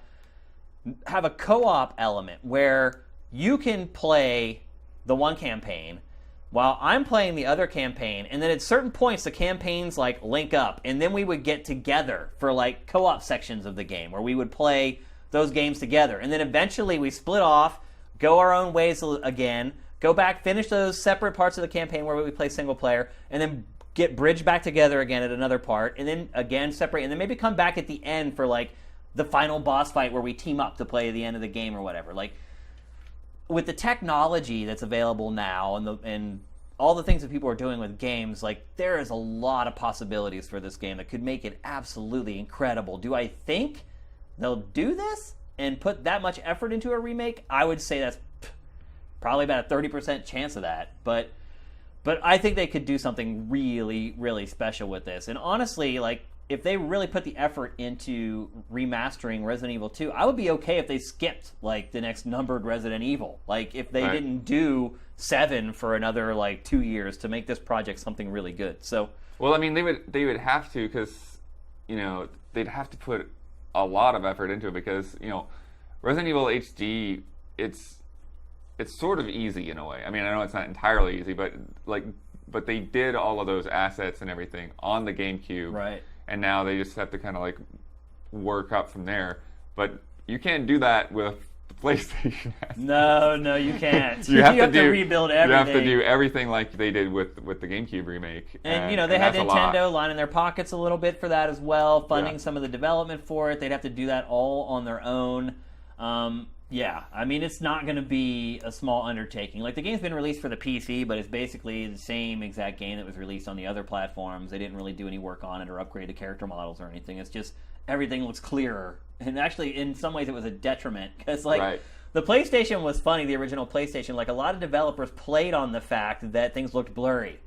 have a co-op element where you can play the one campaign while I'm playing the other campaign, and then at certain points the campaigns, like, link up, and then we would get together for, like, co-op sections of the game where we would play those games together. And then eventually we split off, go our own ways again, go back, finish those separate parts of the campaign where we play single player, and then get bridged back together again at another part, and then again separate, and then maybe come back at the end for like the final boss fight where we team up to play the end of the game or whatever. Like, with the technology that's available now and all the things that people are doing with games, like, there is a lot of possibilities for this game that could make it absolutely incredible. Do I think they'll do this and put that much effort into a remake? I would say that's probably about a 30% chance of that. But I think they could do something really, really special with this. And honestly, like, if they really put the effort into remastering Resident Evil 2, I would be okay if they skipped, like, the next numbered Resident Evil. Like, if they didn't do 7 for another, like, 2 years to make this project something really good. So, well, I mean, they would have to, because, they'd have to put a lot of effort into it, because Resident Evil HD, it's sort of easy in a way. I mean, I know it's not entirely easy, but they did all of those assets and everything on the GameCube, right? And now they just have to kind of like work up from there. But you can't do that with the PlayStation. No, you can't. You have to rebuild everything. You have to do everything like they did with the GameCube remake. And they had Nintendo lining their pockets a little bit for that as well, funding some of the development for it. They'd have to do that all on their own. I mean, it's not going to be a small undertaking. Like, the game's been released for the PC, but it's basically the same exact game that was released on the other platforms. They didn't really do any work on it or upgrade the character models or anything. It's just everything looks clearer. And actually, in some ways, it was a detriment. Because, like, the PlayStation was funny, the original PlayStation. Like, a lot of developers played on the fact that things looked blurry.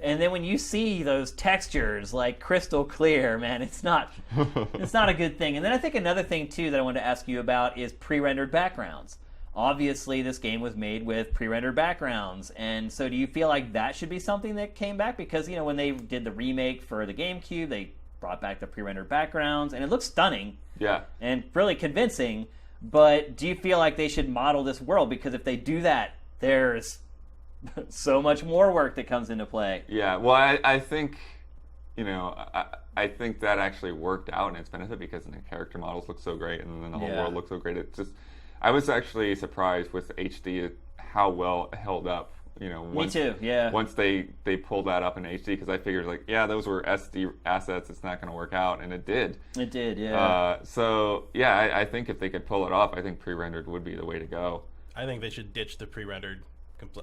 And then when you see those textures, like, crystal clear, man, it's not a good thing. And then I think another thing, too, that I wanted to ask you about is pre-rendered backgrounds. Obviously, this game was made with pre-rendered backgrounds. And so do you feel like that should be something that came back? Because, when they did the remake for the GameCube, they brought back the pre-rendered backgrounds. And it looks stunning. Yeah. And really convincing. But do you feel like they should model this world? Because if they do that, there's so much more work that comes into play. Yeah, well, I think, I think that actually worked out in its benefit, because the character models look so great, and then the whole world looks so great. It's just, I was actually surprised with HD how well it held up. Me too. Yeah. Once they pulled that up in HD, because I figured, like, those were SD assets. It's not going to work out, and it did. It did. Yeah. I think if they could pull it off, I think pre-rendered would be the way to go. I think they should ditch the pre-rendered.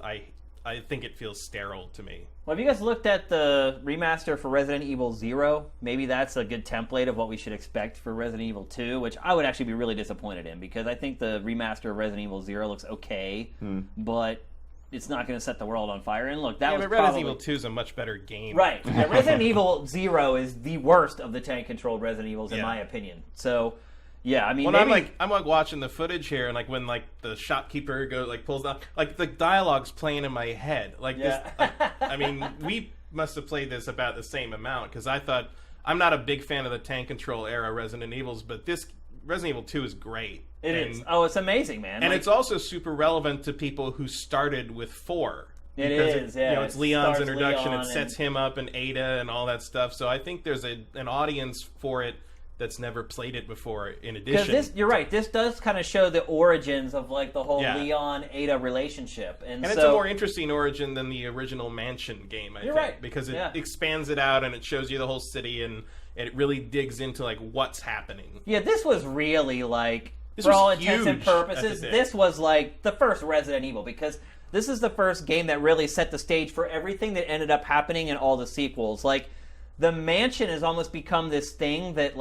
I I think it feels sterile to me. Well, have you guys looked at the remaster for Resident Evil 0? Maybe that's a good template of what we should expect for Resident Evil 2, which I would actually be really disappointed in, because I think the remaster of Resident Evil 0 looks okay, but it's not going to set the world on fire. And look, that was but Resident Evil 2 is a much better game. Right. Yeah, Resident Evil 0 is the worst of the tank-controlled Resident Evils, in my opinion. So... yeah, I mean, well, maybe... I'm watching the footage here, and when the shopkeeper pulls down, the dialogue's playing in my head. I mean, we must have played this about the same amount, because I'm not a big fan of the tank control era Resident Evils, but this Resident Evil 2 is great. It is. Oh, it's amazing, man. And it's also super relevant to people who started with 4. It is, yeah. It's Leon's introduction. It sets him up and Ada and all that stuff. So I think there's an audience for it that's never played it before, in addition. Because you're right, this does kind of show the origins of the whole Leon-Ada relationship. And it's a more interesting origin than the original Mansion game, I think. Right. Because it expands it out and it shows you the whole city, and it really digs into what's happening. Yeah, this was really for all intents and purposes, this was the first Resident Evil, because this is the first game that really set the stage for everything that ended up happening in all the sequels. The mansion has almost become this thing that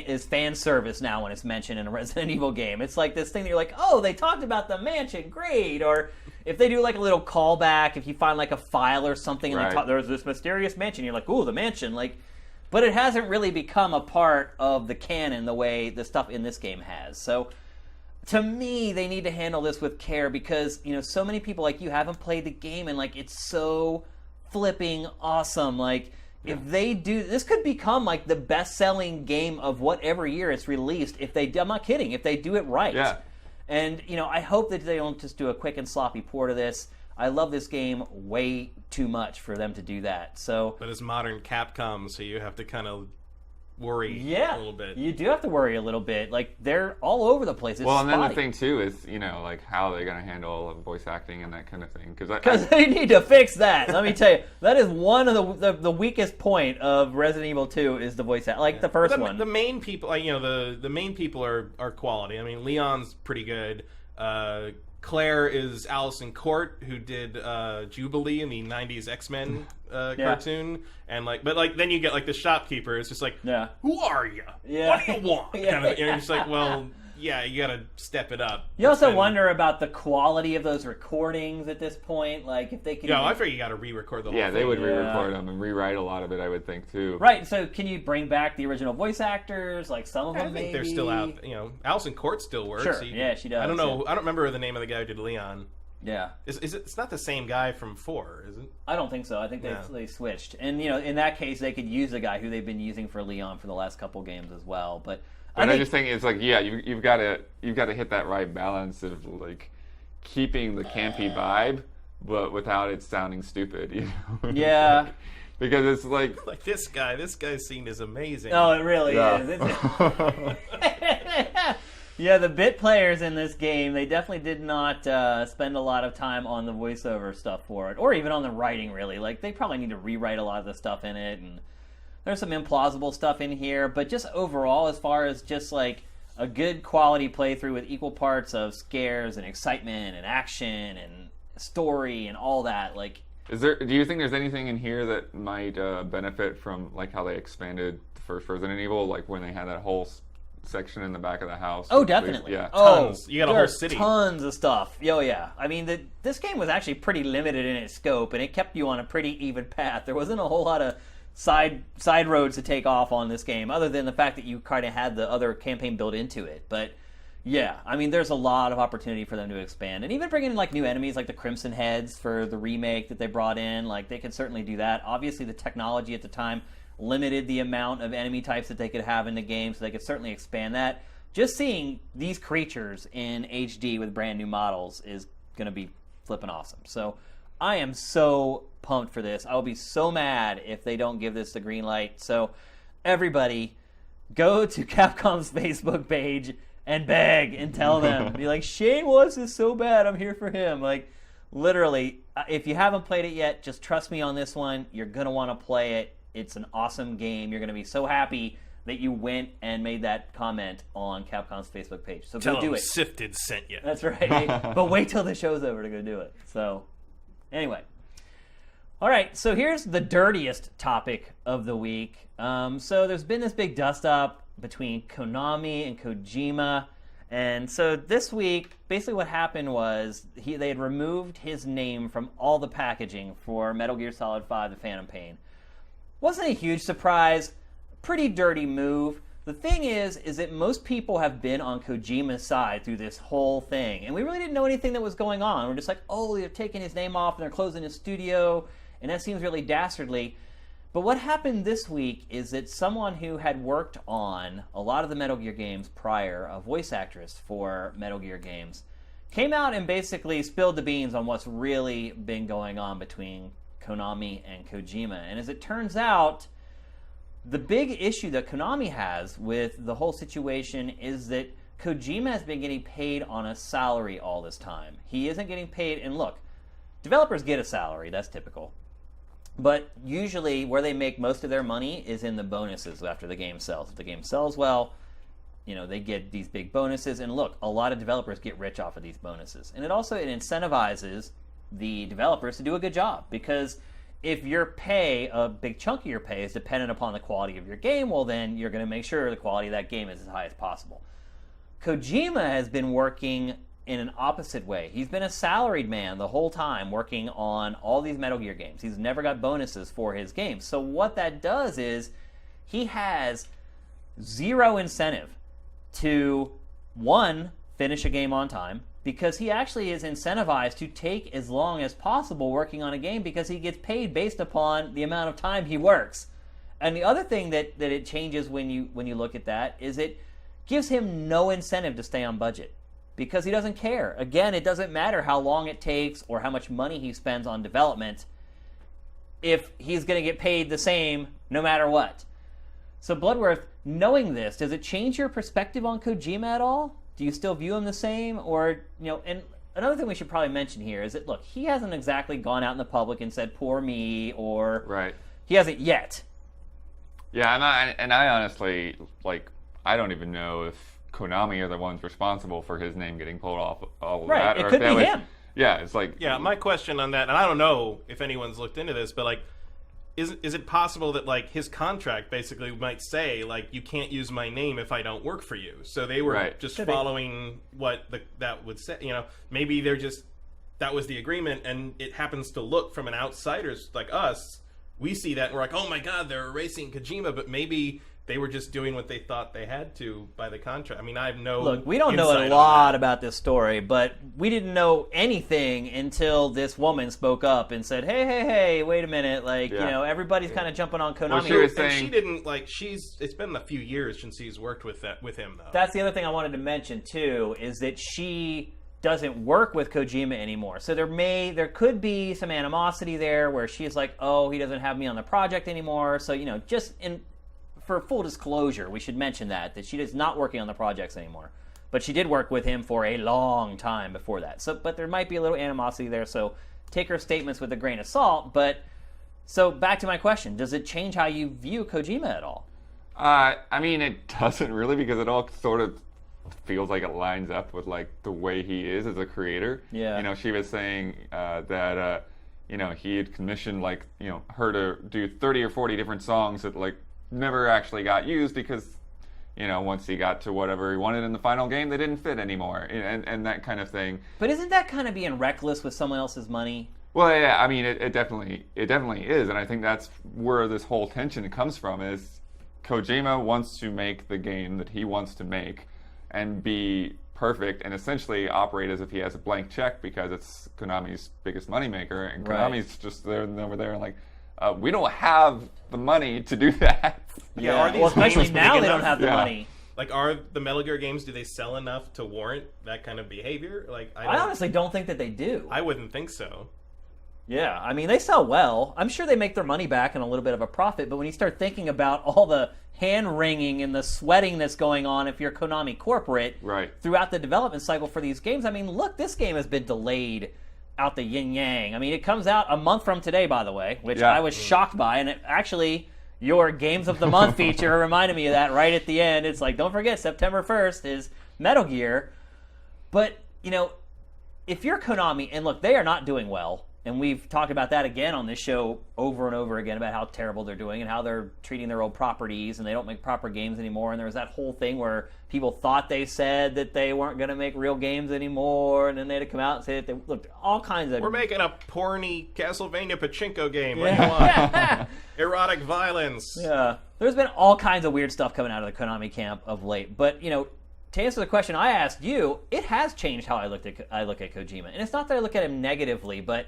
is fan service now when it's mentioned in a Resident Evil game. It's this thing that you're oh, they talked about the mansion, great. Or if they do a little callback, if you find a file or something, and there's this mysterious mansion, you're ooh, the mansion. But it hasn't really become a part of the canon the way the stuff in this game has. So to me, they need to handle this with care, because so many people like you haven't played the game, and it's so flipping awesome. If they do, this could become the best-selling game of whatever year it's released. I'm not kidding. If they do it right, and I hope that they don't just do a quick and sloppy port of this. I love this game way too much for them to do that. So, but it's modern Capcom, so you have to kind of worry a little bit. You do have to worry a little bit. They're all over the place. It's and then spotty. the thing too is, how are they going to handle voice acting and that kind of thing? Because they need to fix that. Let me tell you, that is one of the weakest point of Resident Evil 2 is the voice act. The first one. The main people, the main people are quality. I mean, Leon's pretty good. Claire is Allison Court, who did Jubilee in the '90s X-Men cartoon, and but then you get the shopkeeper. It's just who are you? Yeah. What do you want? And you're just well, yeah, you got to step it up. You also wonder about the quality of those recordings at this point, if they can. Yeah, I figure you got to re-record the whole thing. Yeah, they would re-record them and rewrite a lot of it, I would think too. Right. So, can you bring back the original voice actors? Some of them, I think they're still out. Allison Court still works. Sure. Yeah, she does. I don't know. I don't remember the name of the guy who did Leon. Yeah. It's not the same guy from 4, is it? I don't think so. I think they switched. And, in that case, they could use the guy who they've been using for Leon for the last couple games as well. But I just think it's you've got to hit that right balance of keeping the campy vibe, but without it sounding stupid. Yeah. Because it's this guy's scene is amazing. Oh, it really is. Yeah, the bit players in this game, they definitely did not spend a lot of time on the voiceover stuff for it, or even on the writing, really. They probably need to rewrite a lot of the stuff in it, and there's some implausible stuff in here, but just overall, as far as just a good quality playthrough with equal parts of scares and excitement and action and story and all that, do you think there's anything in here that might benefit from how they expanded the first Resident Evil, when they had that whole section in the back of the house? Oh, definitely. Yeah. Tons. You got a whole city. Tons of stuff. Oh, yeah. I mean, this game was actually pretty limited in its scope, and it kept you on a pretty even path. There wasn't a whole lot of side roads to take off on this game, other than the fact that you kind of had the other campaign built into it. But yeah, I mean, there's a lot of opportunity for them to expand, and even bringing in new enemies like the Crimson Heads for the remake that they brought in. They could certainly do that. Obviously, the technology at the time limited the amount of enemy types that they could have in the game, so they could certainly expand that. Just seeing these creatures in HD with brand new models is going to be flipping awesome. So I am so pumped for this. I'll be so mad if they don't give this the green light. So everybody, go to Capcom's Facebook page and beg and tell them. Be Shane wants this so bad. I'm here for him. Literally, if you haven't played it yet, just trust me on this one. You're going to want to play it. It's an awesome game. You're going to be so happy that you went and made that comment on Capcom's Facebook page. So Tell go do them it. Sifted sent you. That's right. But wait till the show's over to go do it. So Anyway. All right, so here's the dirtiest topic of the week. So there's been this big dust-up between Konami and Kojima. And so this week, basically what happened was they had removed his name from all the packaging for Metal Gear Solid 5: The Phantom Pain. Wasn't a huge surprise. Pretty dirty move. The thing is that most people have been on Kojima's side through this whole thing. And we really didn't know anything that was going on. We're just like, oh, they're taking his name off and they're closing his studio. And that seems really dastardly. But what happened this week is that someone who had worked on a lot of the Metal Gear games prior, a voice actress for Metal Gear games, came out and basically spilled the beans on what's really been going on between Konami and Kojima. And as it turns out, the big issue that Konami has with the whole situation is that Kojima has been getting paid on a salary all this time. He isn't getting paid, and look, developers get a salary, that's typical. But usually where they make most of their money is in the bonuses after the game sells. If the game sells well, they get these big bonuses. And look, a lot of developers get rich off of these bonuses. And it incentivizes the developers to do a good job. Because if your pay, a big chunk of your pay, is dependent upon the quality of your game, well then you're going to make sure the quality of that game is as high as possible. Kojima has been working in an opposite way. He's been a salaried man the whole time working on all these Metal Gear games. He's never got bonuses for his games. So what that does is he has zero incentive to, one, finish a game on time, because he actually is incentivized to take as long as possible working on a game because he gets paid based upon the amount of time he works. And the other thing that it changes when you look at that is it gives him no incentive to stay on budget. Because he doesn't care. Again, it doesn't matter how long it takes or how much money he spends on development if he's going to get paid the same no matter what. So Bloodworth, knowing this, does it change your perspective on Kojima at all? Do you still view him the same? Or, and another thing we should probably mention here is that, look, he hasn't exactly gone out in the public and said, poor me, or... Right. He hasn't yet. Yeah, I honestly, I don't even know if Konami are the ones responsible for his name getting pulled off all of that. Right, it could be him. Yeah, it's like... Yeah, my question on that, and I don't know if anyone's looked into this, but, is it possible that, his contract basically might say, you can't use my name if I don't work for you? So they were just following what that would say. Maybe they're just... That was the agreement, and it happens to look from an outsider's like us. We see that, and we're like, oh my god, they're erasing Kojima, but maybe... They were just doing what they thought they had to by the contract. I mean, I have no... Look, we don't know a lot about this story, but we didn't know anything until this woman spoke up and said, hey, wait a minute. Everybody's kind of jumping on Konami. Well, she was saying... And she didn't, it's been a few years since she's worked with him, though. That's the other thing I wanted to mention, too, is that she doesn't work with Kojima anymore. So there could be some animosity there where she's like, oh, he doesn't have me on the project anymore. So, for full disclosure, we should mention that she is not working on the projects anymore. But she did work with him for a long time before that. But there might be a little animosity there, so take her statements with a grain of salt. But, so back to my question, does it change how you view Kojima at all? It doesn't really, because it all sort of feels like it lines up with, the way he is as a creator. Yeah. She was saying that, he had commissioned, her to do 30 or 40 different songs that, never actually got used because, once he got to whatever he wanted in the final game, they didn't fit anymore, and that kind of thing. But isn't that kind of being reckless with someone else's money? Well, yeah, it definitely is, and I think that's where this whole tension comes from, is Kojima wants to make the game that he wants to make and be perfect and essentially operate as if he has a blank check because it's Konami's biggest moneymaker, and Konami's just there and over there and we don't have the money to do that. Yeah, are these especially games now big they enough? don't have the money. Are the Metal Gear games, do they sell enough to warrant that kind of behavior? I honestly don't think that they do. I wouldn't think so. Yeah, they sell well. I'm sure they make their money back and a little bit of a profit, but when you start thinking about all the hand-wringing and the sweating that's going on if you're Konami corporate throughout the development cycle for these games, look, this game has been delayed out the yin-yang. It comes out a month from today, by the way, which I was shocked by, and actually, your Games of the Month feature reminded me of that right at the end. It's don't forget, September 1st is Metal Gear. But, if you're Konami, and look, they are not doing well. And we've talked about that again on this show over and over again about how terrible they're doing and how they're treating their old properties and they don't make proper games anymore. And there was that whole thing where people thought they said that they weren't going to make real games anymore, and then they had to come out and say that they looked all kinds of... We're making a porny Castlevania pachinko game. What do you want? Erotic violence. Yeah. There's been all kinds of weird stuff coming out of the Konami camp of late. But, to answer the question I asked you, it has changed how I look at Kojima. And it's not that I look at him negatively, but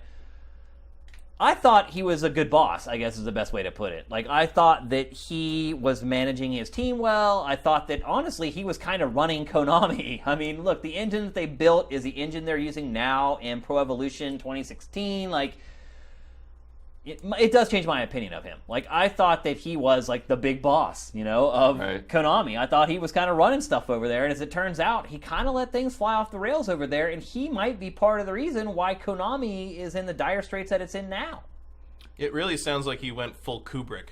I thought he was a good boss, I guess is the best way to put it. Like, I thought that he was managing his team well. I thought that, honestly, he was kind of running Konami. I mean, look, the engine that they built is the engine they're using now in Pro Evolution 2016. Like, it does change my opinion of him. Like, I thought that he was, like, the big boss, of Konami. I thought he was kind of running stuff over there, and as it turns out, he kind of let things fly off the rails over there, and he might be part of the reason why Konami is in the dire straits that it's in now. It really sounds like he went full Kubrick.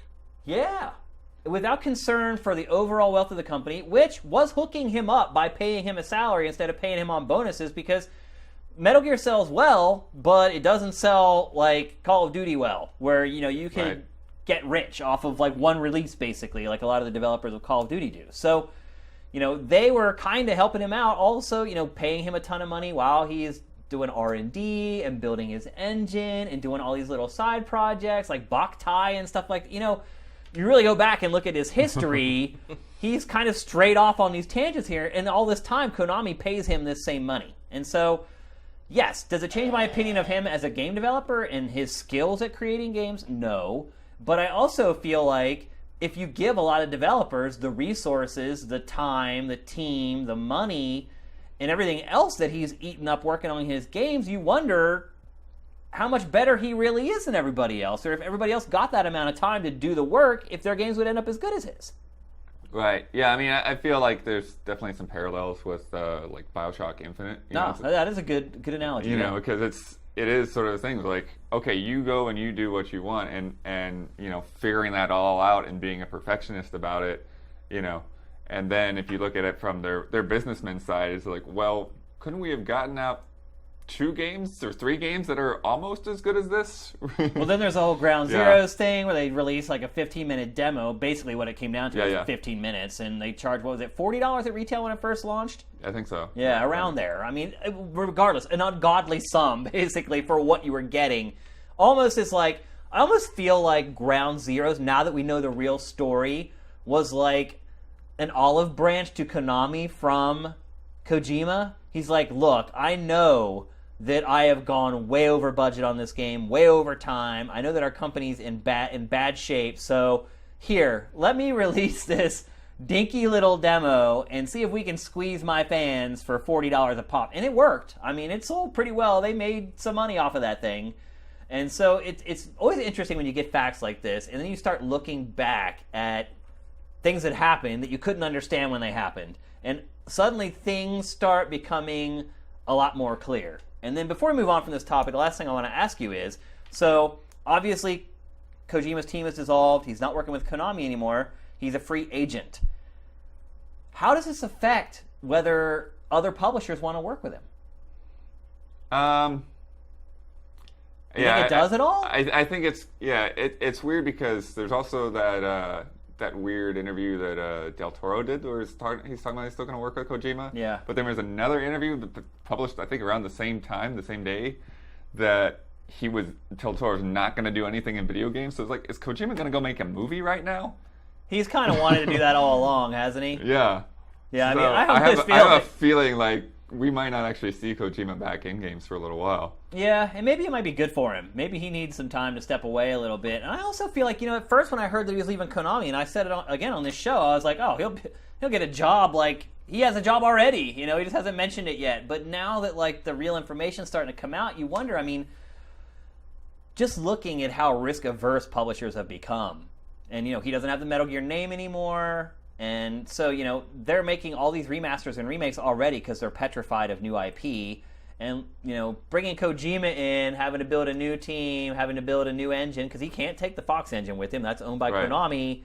Yeah. Without concern for the overall wealth of the company, which was hooking him up by paying him a salary instead of paying him on bonuses, because Metal Gear sells well, but it doesn't sell like Call of Duty well, where you can get rich off of like one release, basically, like a lot of the developers of Call of Duty do. So, they were kind of helping him out, also, paying him a ton of money while he's doing R&D and building his engine and doing all these little side projects like Boktai and stuff like. You really go back and look at his history. He's kind of straight off on these tangents here, and all this time Konami pays him this same money, and so. Yes. Does it change my opinion of him as a game developer and his skills at creating games? No. But I also feel like if you give a lot of developers the resources, the time, the team, the money, and everything else that he's eaten up working on his games, you wonder how much better he really is than everybody else, or if everybody else got that amount of time to do the work, if their games would end up as good as his. Right. Yeah. I mean, I feel like there's definitely some parallels with like BioShock Infinite. That is a good analogy. Because it is sort of the thing like, okay, you go and you do what you want, and figuring that all out and being a perfectionist about it, and then if you look at it from their businessman side, it's like, well, couldn't we have gotten out 2 games or 3 games that are almost as good as this? Well, then there's the whole Ground Zeroes thing where they released like a 15-minute demo. Basically what it came down to was 15 minutes, and they charged, what was it, $40 at retail when it first launched? I think so. Yeah, around there. I mean, regardless, an ungodly sum, basically, for what you were getting. Almost is like, I almost feel like Ground Zeroes, now that we know the real story, was like an olive branch to Konami from Kojima. He's like, look, I know that I have gone way over budget on this game, way over time. I know that our company's in bad shape, so here, let me release this dinky little demo and see if we can squeeze my fans for $40 a pop. And it worked. I mean, it sold pretty well. They made some money off of that thing. And so it's always interesting when you get facts like this, and then you start looking back at things that happened that you couldn't understand when they happened. And suddenly things start becoming a lot more clear. And then before we move on from this topic, the last thing I want to ask you is, so obviously Kojima's team is dissolved. He's not working with Konami anymore. He's a free agent. How does this affect whether other publishers want to work with him? You think it does at all? I think it's weird because there's also that weird interview that Del Toro did where he's talking about he's still going to work with Kojima. Yeah. But then there's another interview that published, I think, around the same time, the same day, that Del Toro's not going to do anything in video games. So it's like, is Kojima going to go make a movie right now? He's kind of wanted to do that all along, hasn't he? Yeah. Yeah, I so mean, I have a feeling like we might not actually see Kojima back in games for a little while. Yeah, and maybe it might be good for him. Maybe he needs some time to step away a little bit. And I also feel like, at first when I heard that he was leaving Konami, and I said it again on this show, I was like, oh, he'll get a job. Like, he has a job already. He just hasn't mentioned it yet. But now that, like, the real information's starting to come out, you wonder, I mean, just looking at how risk-averse publishers have become. And, he doesn't have the Metal Gear name anymore. And so, they're making all these remasters and remakes already because they're petrified of new IP. And, bringing Kojima in, having to build a new team, having to build a new engine, because he can't take the Fox engine with him. That's owned by Konami.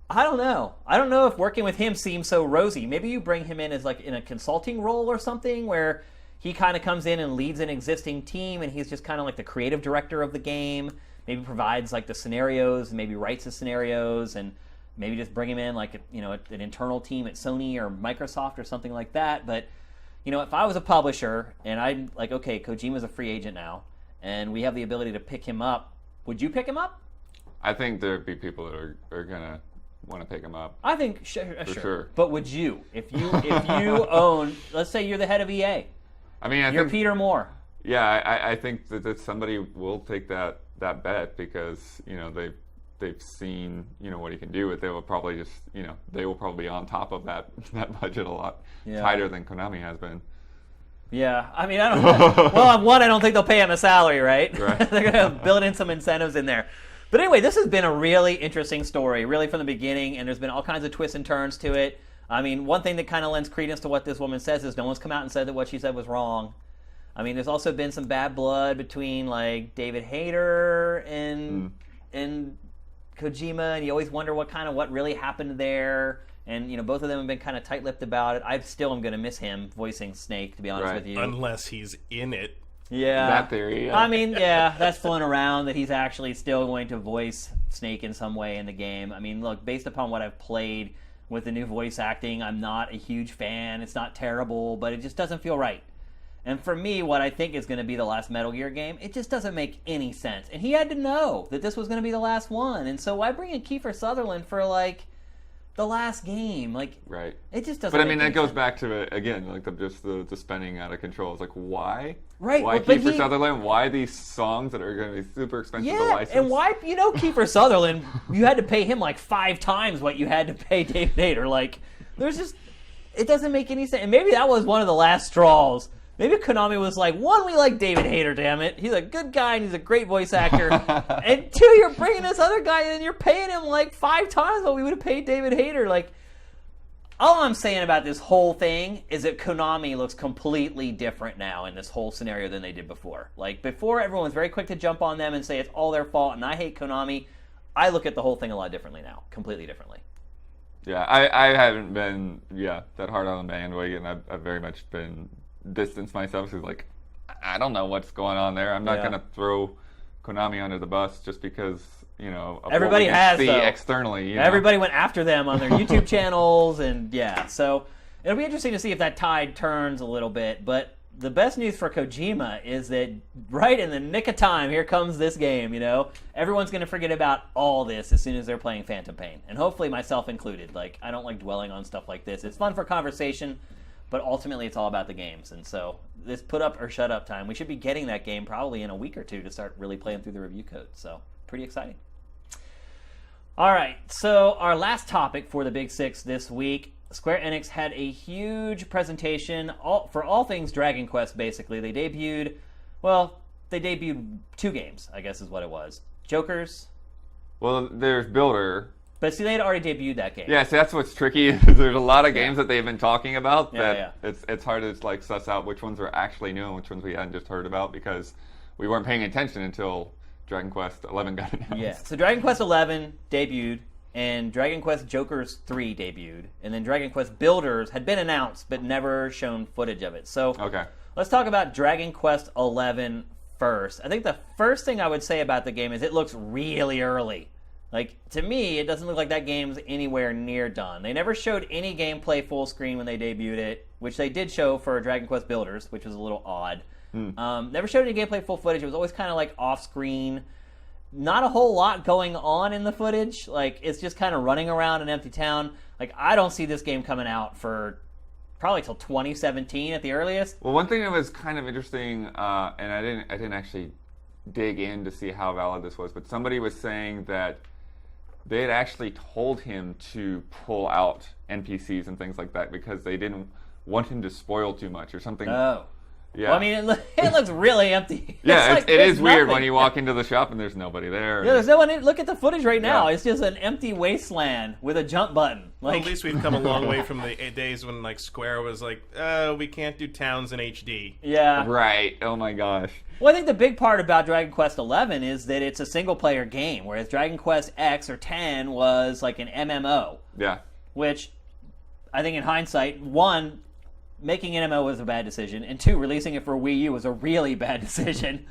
I don't know. I don't know if working with him seems so rosy. Maybe you bring him in as, like, in a consulting role or something where he kind of comes in and leads an existing team, and he's just kind of like the creative director of the game. Maybe provides like the scenarios, and maybe writes the scenarios, and maybe just bring him in like an internal team at Sony or Microsoft or something like that. But if I was a publisher and I'm like, okay, Kojima's a free agent now, and we have the ability to pick him up, would you pick him up? I think there'd be people that are gonna want to pick him up. I think sure. But would you, if you own, let's say you're the head of EA? I mean, you're Peter Moore. Yeah, I think that somebody will take that bet because they've seen what he can do. But they will probably just they will probably be on top of that budget a lot tighter than Konami has been. Yeah, I mean, I don't know. Well, one, I don't think they'll pay him a salary, right? Right. They're going to build in some incentives in there. But anyway, this has been a really interesting story, really from the beginning, and there's been all kinds of twists and turns to it. I mean, one thing that kind of lends credence to what this woman says is no one's come out and said that what she said was wrong. I mean, there's also been some bad blood between, like, David Hayter and Kojima, and you always wonder what really happened there. And, both of them have been kind of tight-lipped about it. I still am going to miss him voicing Snake, to be honest with you. Unless he's in it. Yeah. That theory, yeah. I mean, yeah, that's flown around that he's actually still going to voice Snake in some way in the game. I mean, look, based upon what I've played with the new voice acting, I'm not a huge fan. It's not terrible, but it just doesn't feel right. And for me, what I think is going to be the last Metal Gear game, it just doesn't make any sense. And he had to know that this was going to be the last one. And so why bring in Kiefer Sutherland for, like, the last game? Like, right. It just doesn't. But I mean, make that goes sense. back to again, like the spending out of control. It's like why? Right. Why but Kiefer Sutherland? Why these songs that are going to be super expensive to license? And why? Kiefer Sutherland, you had to pay him like 5 times what you had to pay David Hayter. Like, there's just, it doesn't make any sense. And maybe that was one of the last straws. Maybe Konami was like, 1, we like David Hayter, damn it. He's a good guy and he's a great voice actor. And 2, you're bringing this other guy in and you're paying him like 5 times what we would have paid David Hayter. Like, all I'm saying about this whole thing is that Konami looks completely different now in this whole scenario than they did before. Like, before, everyone was very quick to jump on them and say it's all their fault and I hate Konami. I look at the whole thing a lot differently now, completely differently. Yeah, I haven't been that hard on the bandwagon. I've very much been distance myself because, like, I don't know what's going on there. I'm not going to throw Konami under the bus just because, of everybody what we has, see though. Externally. Everybody went after them on their YouTube channels, and so it'll be interesting to see if that tide turns a little bit. But the best news for Kojima is that right in the nick of time, here comes this game, Everyone's going to forget about all this as soon as they're playing Phantom Pain. And hopefully myself included. Like, I don't like dwelling on stuff like this. It's fun for conversation, but ultimately it's all about the games. And so this put up or shut up time, we should be getting that game probably in a week or 2 to start really playing through the review code. So pretty exciting. All right, so our last topic for the Big Six this week, Square Enix had a huge presentation for all things Dragon Quest, basically. They debuted 2 games, I guess is what it was. Jokers. Well, there's Builder. But see, they had already debuted that game. Yeah, see, that's what's tricky. There's a lot of games that they've been talking about that it's hard to like suss out which ones are actually new and which ones we hadn't just heard about because we weren't paying attention until Dragon Quest 11 got announced. Yeah, so Dragon Quest 11 debuted, and Dragon Quest Jokers 3 debuted, and then Dragon Quest Builders had been announced but never shown footage of it. So let's talk about Dragon Quest 11 first. I think the first thing I would say about the game is it looks really early. Like, to me, it doesn't look like that game's anywhere near done. They never showed any gameplay full screen when they debuted it, which they did show for Dragon Quest Builders, which was a little odd. Never showed any gameplay full footage. It was always kind of like off screen. Not a whole lot going on in the footage. Like, it's just kind of running around an empty town. Like, I don't see this game coming out for probably till 2017 at the earliest. Well, one thing that was kind of interesting, and I didn't actually dig in to see how valid this was, but somebody was saying that they had actually told him to pull out NPCs and things like that because they didn't want him to spoil too much or something. Oh. Yeah. Well, I mean, it looks really empty. Yeah, it is weird nothing. when you walk into the shop and there's nobody there. Yeah, there's no one. Look at the footage right now. Yeah. It's just an empty wasteland with a jump button. Well, at least we've come a long way from the days when like Square was like, we can't do towns in HD. Yeah. Right. Oh my gosh. Well, I think the big part about Dragon Quest XI is that it's a single-player game, whereas Dragon Quest X or 10 was like an MMO. Yeah. Which, I think in hindsight, one, making an MMO was a bad decision, and 2, releasing it for Wii U was a really bad decision.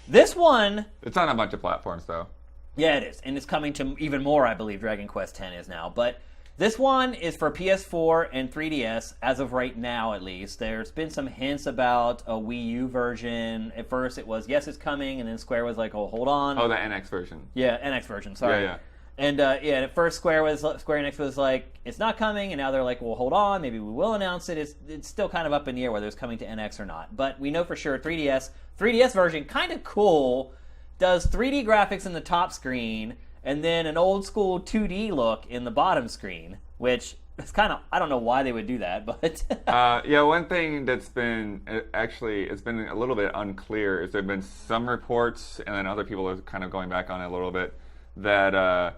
This one... It's on a bunch of platforms, though. Yeah, it is. And it's coming to even more, I believe, Dragon Quest X is now. But this one is for PS4 and 3DS, as of right now, at least. There's been some hints about a Wii U version. At first, it was, yes, it's coming, and then Square was like, oh, hold on. Oh, the NX version. Yeah, NX version, sorry. Yeah. And at first Square Enix was like, it's not coming, and now they're like, well, hold on, maybe we will announce it. It's still kind of up in the air whether it's coming to NX or not. But we know for sure 3DS version, kind of cool, does 3D graphics in the top screen, and then an old school 2D look in the bottom screen, which is kind of, I don't know why they would do that, but... One thing that's been, actually, it's been a little bit unclear is there have been some reports, and then other people are kind of going back on it a little bit, that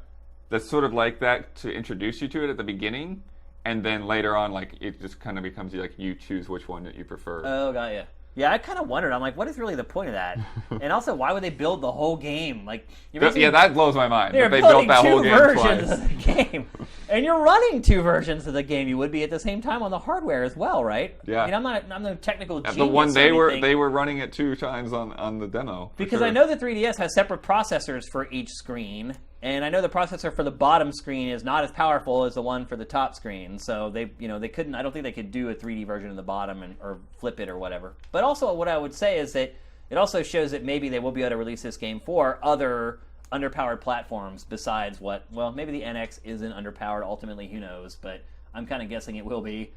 that's sort of like that to introduce you to it at the beginning, and then later on, like, it just kind of becomes like you choose which one that you prefer. Oh, got ya. Yeah, I kind of wondered. I'm like, what is really the point of that? And also, why would they build the whole game? Like, that blows my mind. They're They building built that whole two game versions twice. of the game, and you're running 2 versions of the game. You would be at the same time on the hardware as well, right? Yeah. I mean, I'm no technical genius. The one or they anything. were running it 2 times on the demo. Because sure. I know the 3DS has separate processors for each screen, and I know the processor for the bottom screen is not as powerful as the one for the top screen. So they couldn't. I don't think they could do a 3D version of the bottom or flip it or whatever. But also, what I would say is that it also shows that maybe they will be able to release this game for other underpowered platforms besides maybe the NX isn't underpowered. Ultimately, who knows? But I'm kind of guessing it will be,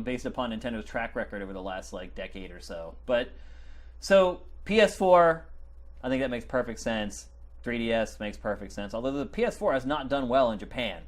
based upon Nintendo's track record over the last decade or so. But so PS4, I think that makes perfect sense. 3DS makes perfect sense, although the PS4 has not done well in Japan.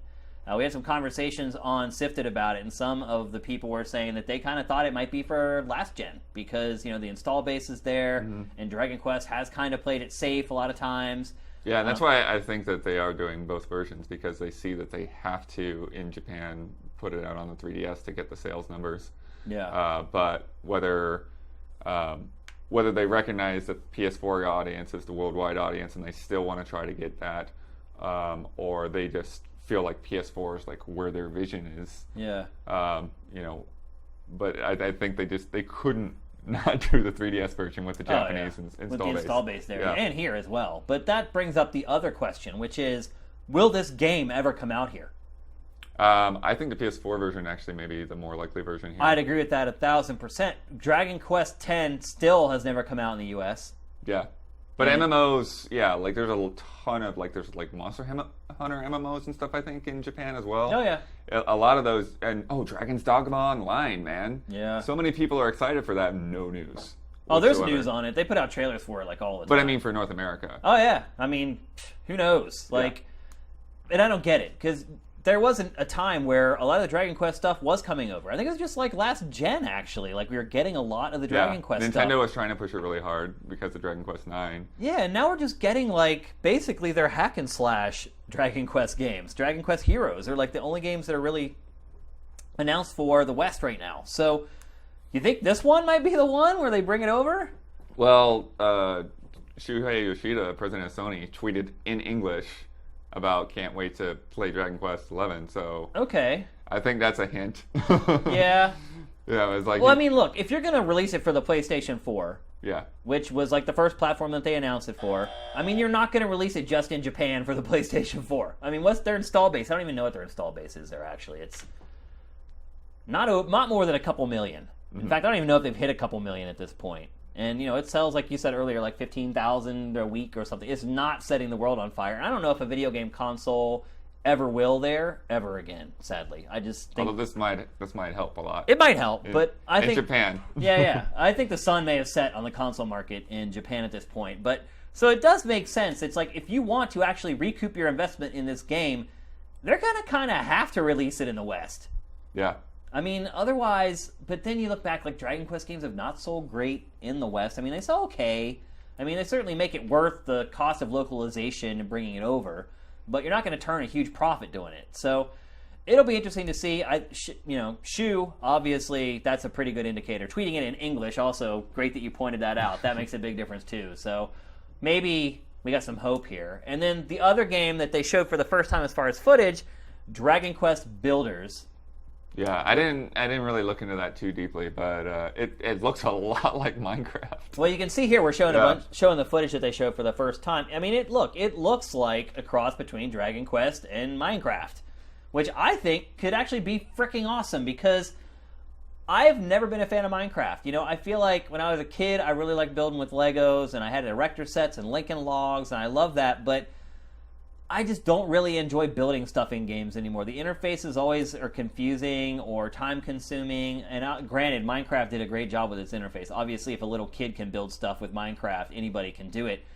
We had some conversations on Sifted about it, and some of the people were saying that they kind of thought it might be for last gen because the install base is there, and Dragon Quest has kind of played it safe a lot of times. Yeah, and that's why I think that they are doing both versions, because they see that they have to, in Japan, put it out on the 3DS to get the sales numbers. Yeah. But whether they recognize that the PS4 audience is the worldwide audience and they still want to try to get that, or they just feel like PS4 is like where their vision is. Yeah. But I think they couldn't not do the 3DS version with the Japanese install base. With the install base there, Yeah. and here as well. But that brings up the other question, which is, will this game ever come out here? I think the PS4 version actually may be the more likely version here. I'd agree with that 1,000%. Dragon Quest X still has never come out in the U.S. Yeah. But And- MMOs, yeah, like there's a ton of, there's Monster Hunter MMOs and stuff, I think, in Japan as well. Oh, yeah. A lot of those, and Dragon's Dogma Online, man. Yeah. So many people are excited for that, no news. Oh, there's whatsoever. news on it. They put out trailers for it all the time. But I mean for North America. Oh, yeah. I mean, who knows? And I don't get it, because there wasn't a time where a lot of the Dragon Quest stuff was coming over. I think it was just last gen, actually. We were getting a lot of the Dragon Quest Nintendo stuff. was trying to push it really hard because of Dragon Quest 9. Yeah, and now we're just getting basically their hack and slash Dragon Quest games. Dragon Quest Heroes are the only games that are really announced for the West right now. So, you think this one might be the one where they bring it over? Well, Shuhei Yoshida, president of Sony, tweeted in English about can't wait to play Dragon Quest 11. So Okay. I think that's a hint. Yeah. Yeah, it was like. Well, I mean, look, if you're going to release it for the PlayStation 4, Yeah. which was the first platform that they announced it for, I mean, you're not going to release it just in Japan for the PlayStation 4. I mean, what's their install base? I don't even know what their install base is there, actually. It's not more than a couple million. In fact, I don't even know if they've hit a couple million at this point. And, it sells, like you said earlier, 15,000 a week or something. It's not setting the world on fire. And I don't know if a video game console ever will there ever again, sadly. I just think... Although this might help a lot. It might help, but I think... In Japan. Yeah. I think the sun may have set on the console market in Japan at this point. But so it does make sense. It's if you want to actually recoup your investment in this game, they're going to kind of have to release it in the West. Yeah. I mean, otherwise, but then you look back, Dragon Quest games have not sold great in the West. I mean, they sell okay. I mean, they certainly make it worth the cost of localization and bringing it over, but you're not going to turn a huge profit doing it. So it'll be interesting to see. Shu, obviously, that's a pretty good indicator. Tweeting it in English, also great that you pointed that out. That makes a big difference too. So maybe we got some hope here. And then the other game that they showed for the first time as far as footage, Dragon Quest Builders. Yeah, I didn't really look into that too deeply, but it looks a lot like Minecraft. Well, you can see here we're showing Yeah. showing the footage that they showed for the first time. I mean, it looks like a cross between Dragon Quest and Minecraft, which I think could actually be freaking awesome because I've never been a fan of Minecraft. You know, I feel like when I was a kid, I really liked building with Legos, and I had erector sets and Lincoln logs, and I love that, but I just don't really enjoy building stuff in games anymore. The interfaces always are confusing or time-consuming, and granted, Minecraft did a great job with its interface. Obviously, if a little kid can build stuff with Minecraft, anybody can do it.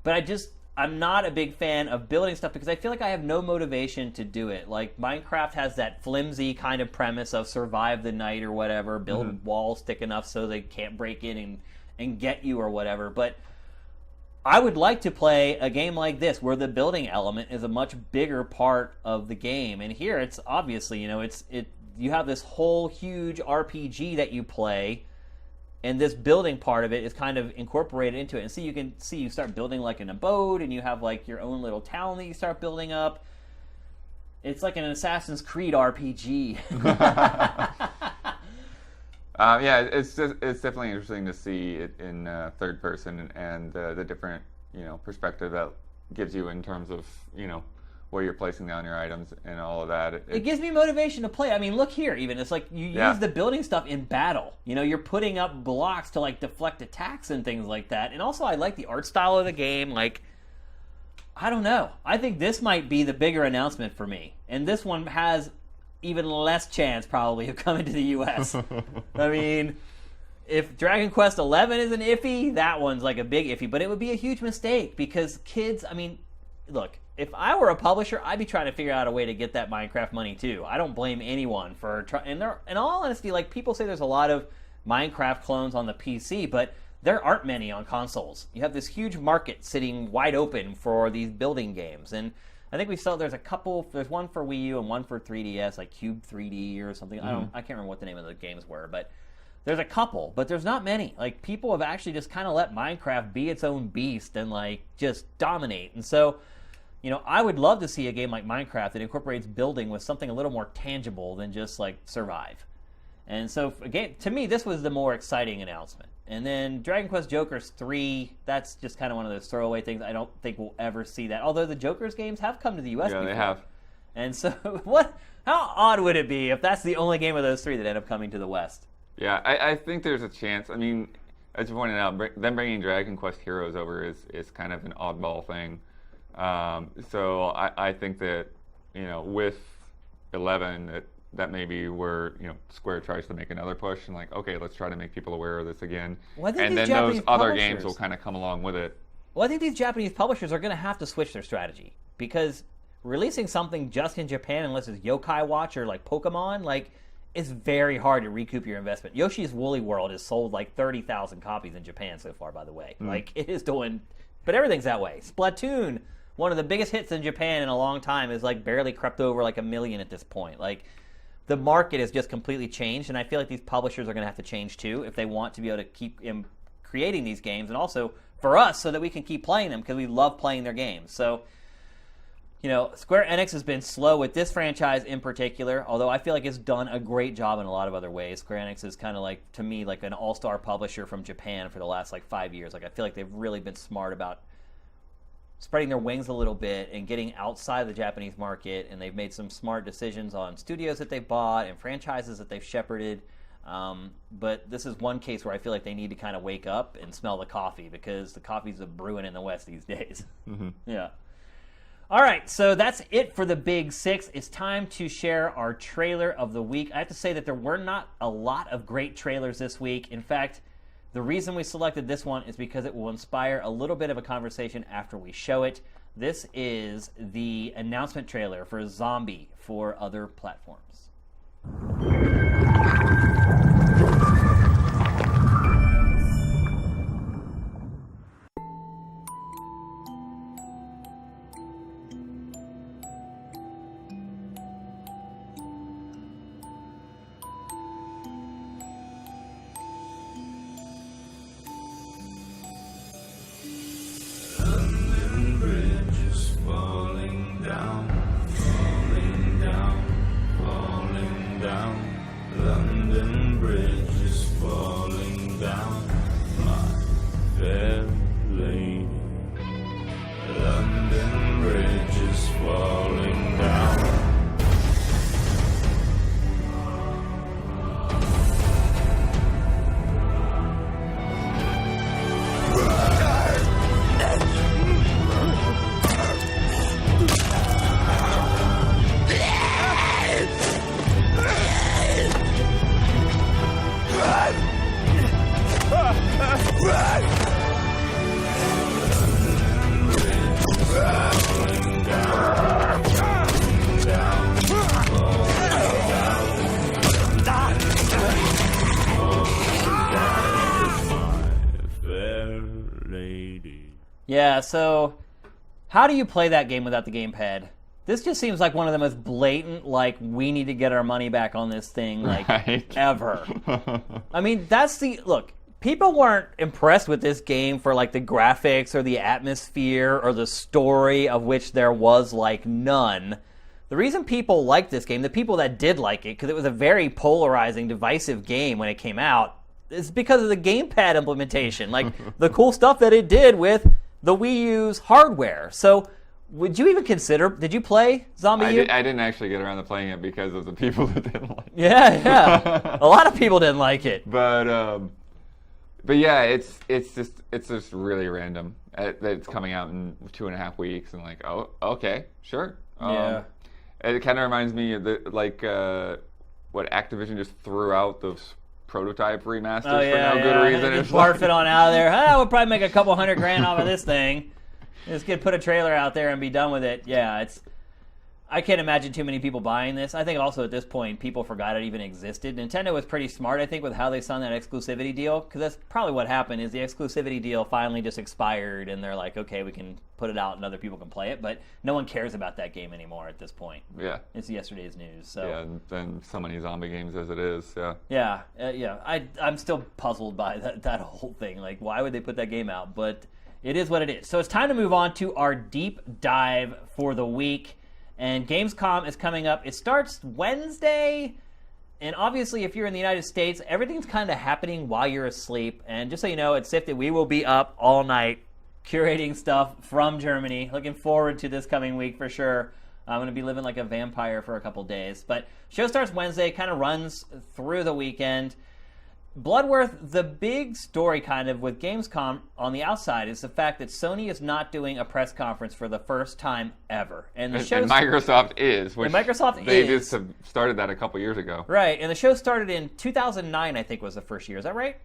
But I'm not a big fan of building stuff because I feel like I have no motivation to do it. Like, Minecraft has that flimsy kind of premise of survive the night or whatever, build walls thick enough so they can't break in and get you or whatever, but I would like to play a game like this where the building element is a much bigger part of the game. And here it's obviously, you know, you have this whole huge RPG that you play, and this building part of it is kind of incorporated into it. And so you start building like an abode, and you have like your own little town that you start building up. It's like an Assassin's Creed RPG. Yeah, it's definitely interesting to see it in third person and the different perspective that gives you in terms of where you're placing down your items and all of that. It gives me motivation to play. I mean, look here, even it's like you use the building stuff in battle. You know, you're putting up blocks to like deflect attacks and things like that. And also, I like the art style of the game. Like, I don't know. I think this might be the bigger announcement for me, and this one has even less chance probably of coming to the U.S. I mean, if Dragon Quest XI is an iffy, that one's like a big iffy, but it would be a huge mistake because kids, I mean, look, if I were a publisher, I'd be trying to figure out a way to get that Minecraft money too. I don't blame anyone for trying, and in all honesty, like people say there's a lot of Minecraft clones on the PC, but there aren't many on consoles. You have this huge market sitting wide open for these building games, and I think there's a couple. There's one for Wii U and one for 3DS, like Cube 3D or something. I can't remember what the name of the games were, but there's a couple. But there's not many. Like people have actually just kind of let Minecraft be its own beast and like just dominate. And so, I would love to see a game like Minecraft that incorporates building with something a little more tangible than just like survive. And so, again, to me, this was the more exciting announcement. And then Dragon Quest Jokers 3, that's just kind of one of those throwaway things. I don't think we'll ever see that. Although the Jokers games have come to the U.S. before. They have. And so, how odd would it be if that's the only game of those three that end up coming to the West? Yeah, I think there's a chance. I mean, as you pointed out, them bringing Dragon Quest Heroes over is kind of an oddball thing. So I think that, with 11, that may be where Square tries to make another push and like, okay, let's try to make people aware of this again, well, and then those other games will kind of come along with it. Well, I think these Japanese publishers are going to have to switch their strategy because releasing something just in Japan, unless it's Yokai Watch or like Pokemon, like it's very hard to recoup your investment. Yoshi's Woolly World has sold like 30,000 copies in Japan so far, by the way. Like it is doing, but everything's that way. Splatoon, one of the biggest hits in Japan in a long time, is like barely crept over like 1 million at this point. Like, the market has just completely changed, and I feel like these publishers are going to have to change too if they want to be able to keep creating these games, and also for us so that we can keep playing them because we love playing their games. So, Square Enix has been slow with this franchise in particular, although I feel like it's done a great job in a lot of other ways. Square Enix is kind of like, to me, like an all-star publisher from Japan for the last like 5 years. Like I feel like they've really been smart about spreading their wings a little bit and getting outside the Japanese market, and they've made some smart decisions on studios that they've bought and franchises that they've shepherded. But this is one case where I feel like they need to kind of wake up and smell the coffee because the coffee's a brewing in the West these days. Yeah. All right, so that's it for the Big Six. It's time to share our trailer of the week. I have to say that there were not a lot of great trailers this week. In fact, the reason we selected this one is because it will inspire a little bit of a conversation after we show it. This is the announcement trailer for Zombie for other platforms. Falling down, falling down, falling Yeah, so how do you play that game without the gamepad? This just seems like one of the most blatant, like, we need to get our money back on this thing, like, ever. I mean, look, people weren't impressed with this game for, like, the graphics or the atmosphere or the story, of which there was, like, none. The reason people liked this game, the people that did like it, because it was a very polarizing, divisive game when it came out, is because of the gamepad implementation. Like, the cool stuff that it did with the Wii U's hardware. So, would you even consider, did you play Zombie U? I didn't actually get around to playing it because of the people that didn't like it. Yeah. A lot of people didn't like it. But yeah, it's just really random that it's coming out in 2.5 weeks, and like, oh, okay, sure. Yeah. It kind of reminds me of what Activision just threw out those prototype remasters for no good reason. Just barf it on out of there. We'll probably make a couple $100,000 off of this thing. Just put a trailer out there and be done with it. Yeah, I can't imagine too many people buying this. I think also at this point, people forgot it even existed. Nintendo was pretty smart, I think, with how they signed that exclusivity deal, because that's probably what happened, is the exclusivity deal finally just expired, and they're like, okay, we can put it out and other people can play it, but no one cares about that game anymore at this point. Yeah. It's yesterday's news. So. Yeah, and so many zombie games as it is, yeah. Yeah, I'm still puzzled by that whole thing. Like, why would they put that game out? But it is what it is. So it's time to move on to our deep dive for the week. And Gamescom is coming up. It starts Wednesday. And obviously, if you're in the United States, everything's kind of happening while you're asleep. And just so you know, at Sifted, we will be up all night curating stuff from Germany. Looking forward to this coming week for sure. I'm going to be living like a vampire for a couple days. But show starts Wednesday, kind of runs through the weekend. Bloodworth, the big story kind of with Gamescom on the outside is the fact that Sony is not doing a press conference for the first time ever. And Microsoft is. Which they just started that a couple years ago. Right, and the show started in 2009, I think was the first year. Is that right?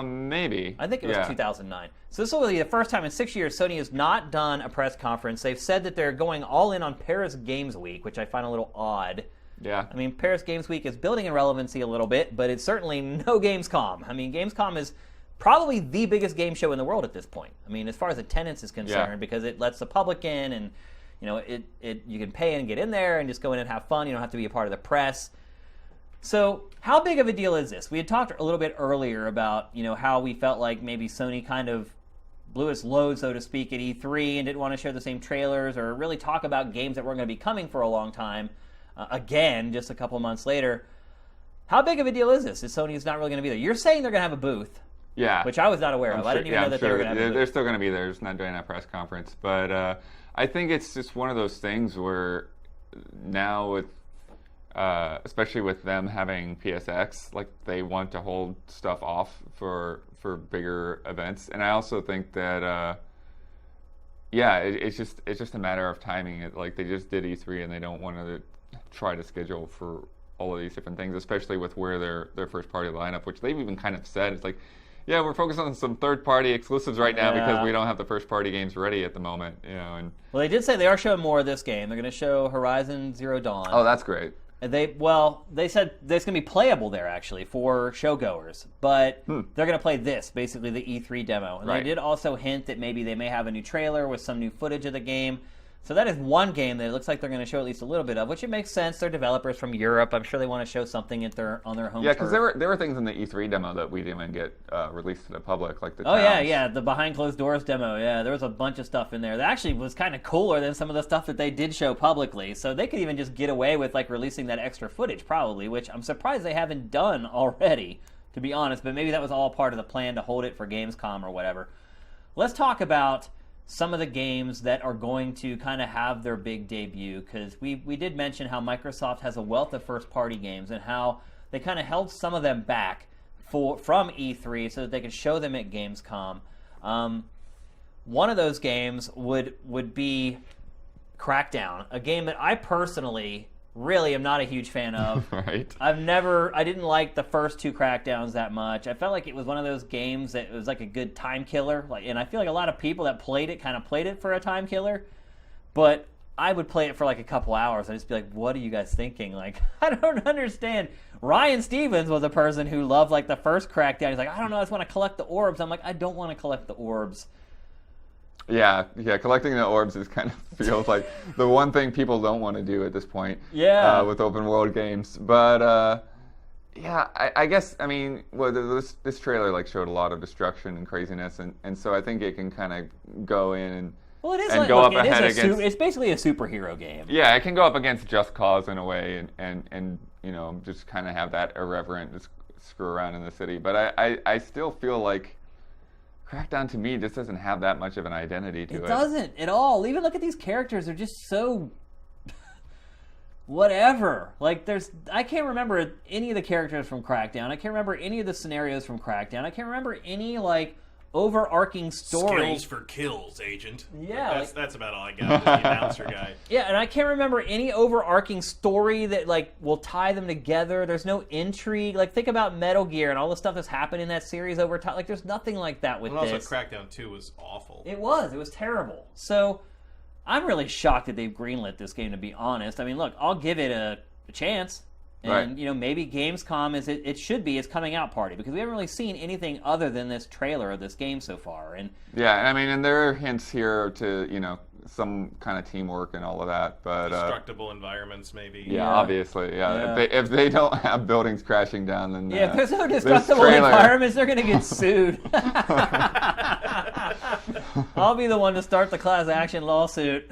Maybe. I think it was 2009. So this will be the first time in 6 years Sony has not done a press conference. They've said that they're going all in on Paris Games Week, which I find a little odd. Yeah. I mean, Paris Games Week is building in relevancy a little bit, but it's certainly no Gamescom. I mean, Gamescom is probably the biggest game show in the world at this point. I mean, as far as attendance is concerned, because it lets the public in, and you can pay and get in there and just go in and have fun. You don't have to be a part of the press. So, how big of a deal is this? We had talked a little bit earlier about how we felt like maybe Sony kind of blew its load, so to speak, at E3 and didn't want to share the same trailers or really talk about games that weren't going to be coming for a long time. Again, just a couple months later. How big of a deal is this? Is Sony's not really going to be there? You're saying they're going to have a booth. Yeah. Which I was not aware of. I didn't even know that they were going to have a booth. They're still going to be there. Just not doing that press conference. But I think it's just one of those things where now, with especially with them having PSX, like they want to hold stuff off for bigger events. And I also think that it's just a matter of timing. Like they just did E3 and they don't want to try to schedule for all of these different things, especially with where their first party lineup, which they've even kind of said, it's like, yeah, we're focused on some third party exclusives right now because we don't have the first party games ready at the moment, And well, they did say they are showing more of this game. They're going to show Horizon Zero Dawn. Oh, that's great. And they said there's going to be playable there actually for showgoers, but they're going to play this, basically the E3 demo. And They did also hint that maybe they may have a new trailer with some new footage of the game. So that is one game that it looks like they're going to show at least a little bit of, which it makes sense. They're developers from Europe. I'm sure they want to show something on their home turf. Yeah, because there were things in the E3 demo that we didn't even get released to the public, like the towns. The behind closed doors demo. Yeah, there was a bunch of stuff in there that actually was kind of cooler than some of the stuff that they did show publicly. So they could even just get away with like releasing that extra footage probably, which I'm surprised they haven't done already, to be honest. But maybe that was all part of the plan to hold it for Gamescom or whatever. Let's talk about some of the games that are going to kind of have their big debut, because we did mention how Microsoft has a wealth of first-party games and how they kind of held some of them back from E3 so that they could show them at Gamescom. One of those games would be Crackdown, a game that I personally really am not a huge fan of. Right. I didn't like the first two Crackdowns that much. I felt like it was one of those games that was like a good time killer. And I feel like a lot of people that played it kind of played it for a time killer. But I would play it for like a couple hours and just be like, what are you guys thinking? Like, I don't understand. Ryan Stevens was a person who loved like the first Crackdown. He's like, I don't know, I just want to collect the orbs. I'm like, I don't want to collect the orbs. Yeah, collecting the orbs is kind of feels like the one thing people don't want to do at this point. Yeah. With open world games, but yeah, I guess this trailer like showed a lot of destruction and craziness, and so I think it can kind of go in and. Well, it is and like, go look, up ahead against. It's basically a superhero game. Yeah, it can go up against Just Cause in a way, and just kind of have that irreverent just screw around in the city. But I still feel like Crackdown to me just doesn't have that much of an identity to it. It doesn't at all. Even look at these characters; they're just so whatever. Like I can't remember any of the characters from Crackdown. I can't remember any of the scenarios from Crackdown. I can't remember any overarching story. Skills for kills, Agent. Yeah, that's about all I got. The announcer guy. Yeah, and I can't remember any overarching story that will tie them together. There's no intrigue. Like think about Metal Gear and all the stuff that's happened in that series over time. Like there's nothing like that with and this. Also, Crackdown 2 was awful. It was terrible. So I'm really shocked that they've greenlit this game. To be honest, I mean, look, I'll give it a chance. And, right. Maybe Gamescom it should be its coming out party, because we haven't really seen anything other than this trailer of this game so far. And yeah, I mean, and there are hints here to, some kind of teamwork and all of that, but destructible environments, maybe. Yeah, obviously, yeah. If they don't have buildings crashing down, then if there's no destructible environments, they're going to get sued. I'll be the one to start the class action lawsuit.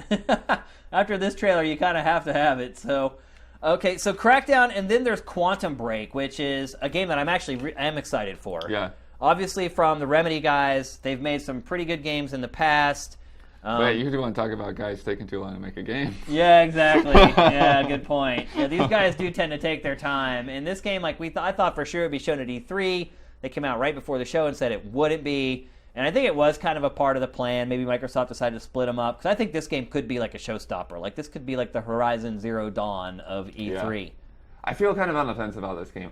After this trailer, you kind of have to have it. So, okay, so Crackdown, and then there's Quantum Break, which is a game that I'm actually am excited for. Yeah. Obviously, from the Remedy guys, they've made some pretty good games in the past. But you do want to talk about guys taking too long to make a game. Yeah, exactly. Yeah, good point. Yeah, these guys do tend to take their time. In this game, I thought for sure it would be shown at E3. They came out right before the show and said it wouldn't be. And I think it was kind of a part of the plan. Maybe Microsoft decided to split them up, because I think this game could be like a showstopper. Like this could be like the Horizon Zero Dawn of E3. Yeah. I feel kind of on the fence about this game.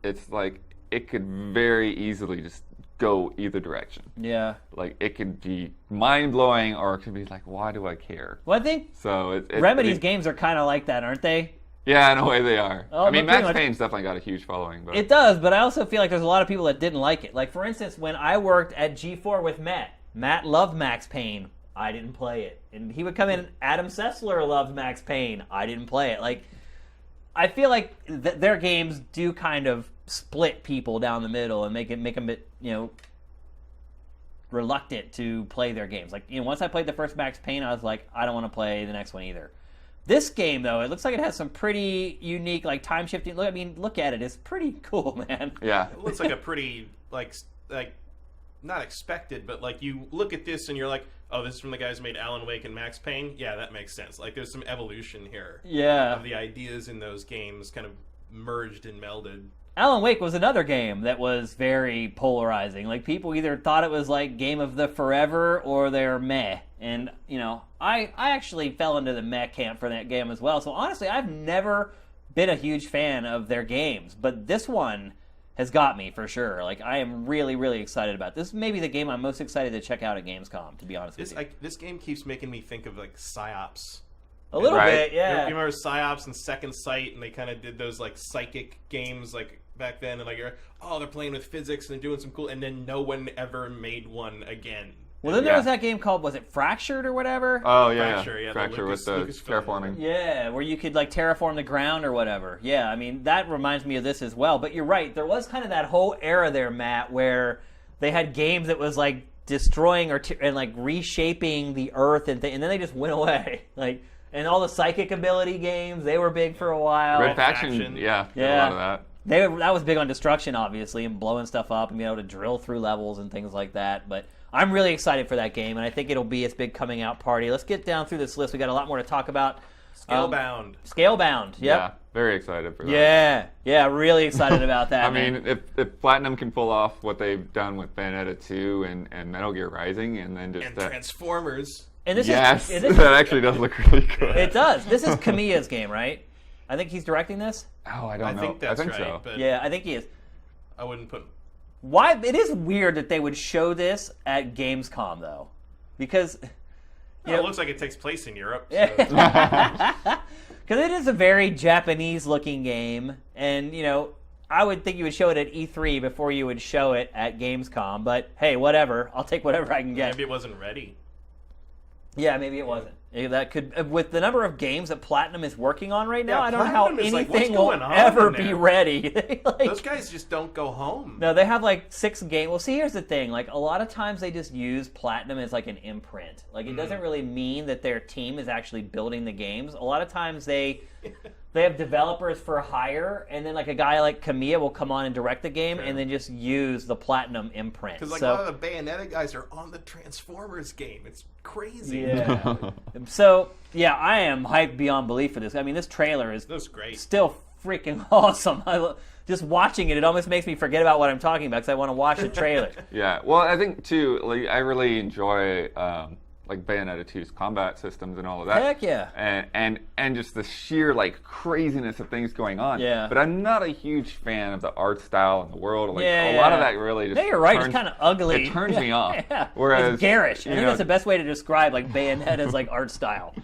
It's like it could very easily just go either direction. Yeah. Like it could be mind-blowing, or it could be like, why do I care? Well, I think Remedy's games are kind of like that, aren't they? Yeah, in a way they are. Oh, I mean, Max Payne's definitely got a huge following. But it does, but I also feel like there's a lot of people that didn't like it. Like, for instance, when I worked at G4 with Matt loved Max Payne. I didn't play it. And he would come in, Adam Sessler loved Max Payne. I didn't play it. Like, I feel like their games do kind of split people down the middle and make them a bit, reluctant to play their games. Like, once I played the first Max Payne, I was like, I don't want to play the next one either. This game, though, it looks like it has some pretty unique, time shifting. Look at it. It's pretty cool, man. Yeah. It looks like a pretty, not expected, but, you look at this and you're like, oh, this is from the guys who made Alan Wake and Max Payne? Yeah, that makes sense. There's some evolution here. Yeah. Of the ideas in those games kind of merged and melded. Alan Wake was another game that was very polarizing. People either thought it was game of the forever or they're meh. And, I actually fell into the meh camp for that game as well. So honestly, I've never been a huge fan of their games. But this one has got me for sure. I am really, really excited about this. This is maybe the game I'm most excited to check out at Gamescom, to be honest with you. This game keeps making me think of, PsyOps. A little bit, yeah. You remember PsyOps and Second Sight, and they kind of did those, psychic games, back then, and you're they're playing with physics and they're doing some cool, and then no one ever made one again. Well, then there was that game called, was it Fractured or whatever? Oh, yeah. Fracture with the terraforming. Yeah, where you could terraform the ground or whatever. Yeah, I mean, that reminds me of this as well. But you're right, there was kind of that whole era there, Matt, where they had games that was destroying and reshaping the earth, and then they just went away. And all the psychic ability games, they were big for a while. Red Faction, yeah. A lot of that. That was big on destruction, obviously, and blowing stuff up and being able to drill through levels and things like that. But I'm really excited for that game, and I think it'll be its big coming out party. Let's get down through this list. We got a lot more to talk about. Scalebound. Scalebound, yep. Yeah, very excited for that. Yeah, really excited about that. I mean, if Platinum can pull off what they've done with Bayonetta 2 and Metal Gear Rising, and then just... And Transformers. And this that actually does look really good. It does. This is Kamiya's game, right? I think he's directing this. Oh, I don't know. I think right, so. But yeah, I think he is. I wouldn't put... Why? It is weird that they would show this at Gamescom, though. Because... it looks like it takes place in Europe. Because it is a very Japanese-looking game. And, I would think you would show it at E3 before you would show it at Gamescom. But, hey, whatever. I'll take whatever I can get. Maybe it wasn't ready. Yeah, maybe it wasn't. That could, with the number of games that Platinum is working on right now, Yeah, I don't know how Platinum is like, what's anything will going on ever in be there? ready. Those guys just don't go home. No, they have like 6 games. Well, see, here's the thing. Like, a lot of times they just use Platinum as like an imprint. Like, it doesn't really mean that their team is actually building the games. A lot of times they have developers for hire, and then like a guy like Kamiya will come on and direct the game, and then just use the Platinum imprint. Because like So- a lot of the Bayonetta guys are on the Transformers game. It's crazy. Yeah. So, yeah, I am hyped beyond belief for this. I mean, this trailer is That's great. still freaking awesome. Just watching it, it almost makes me forget about what I'm talking about because I want to watch the trailer. Yeah, well, I think too. Like, I really enjoy like Bayonetta 2's combat systems and all of that. Heck yeah. And just the sheer like craziness of things going on. Yeah. But I'm not a huge fan of the art style in the world. Like Yeah, a lot yeah. of that really just. No, you're right. turns- It's kind of ugly. It turns me off. Yeah. Whereas It's garish. I you think know, that's the best way to describe like Bayonetta's like art style.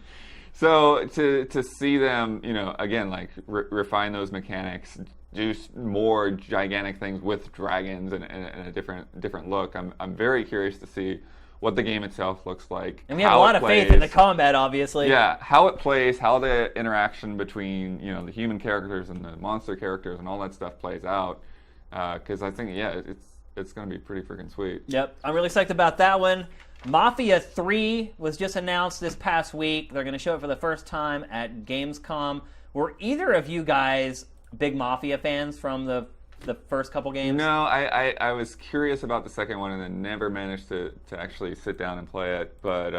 So to see them, again, like refine those mechanics, do more gigantic things with dragons and a different look. I'm very curious to see what the game itself looks like. And we have a lot of faith in the combat, obviously. Yeah, how it plays, how the interaction between the human characters and the monster characters and all that stuff plays out. Because I think it's going to be pretty freaking sweet. Yep, I'm really psyched about that one. Mafia 3 was just announced this past week. They're going to show it for the first time at Gamescom. Were either of you guys big Mafia fans from the first couple games? No, I was curious about the second one and then never managed to actually sit down and play it. But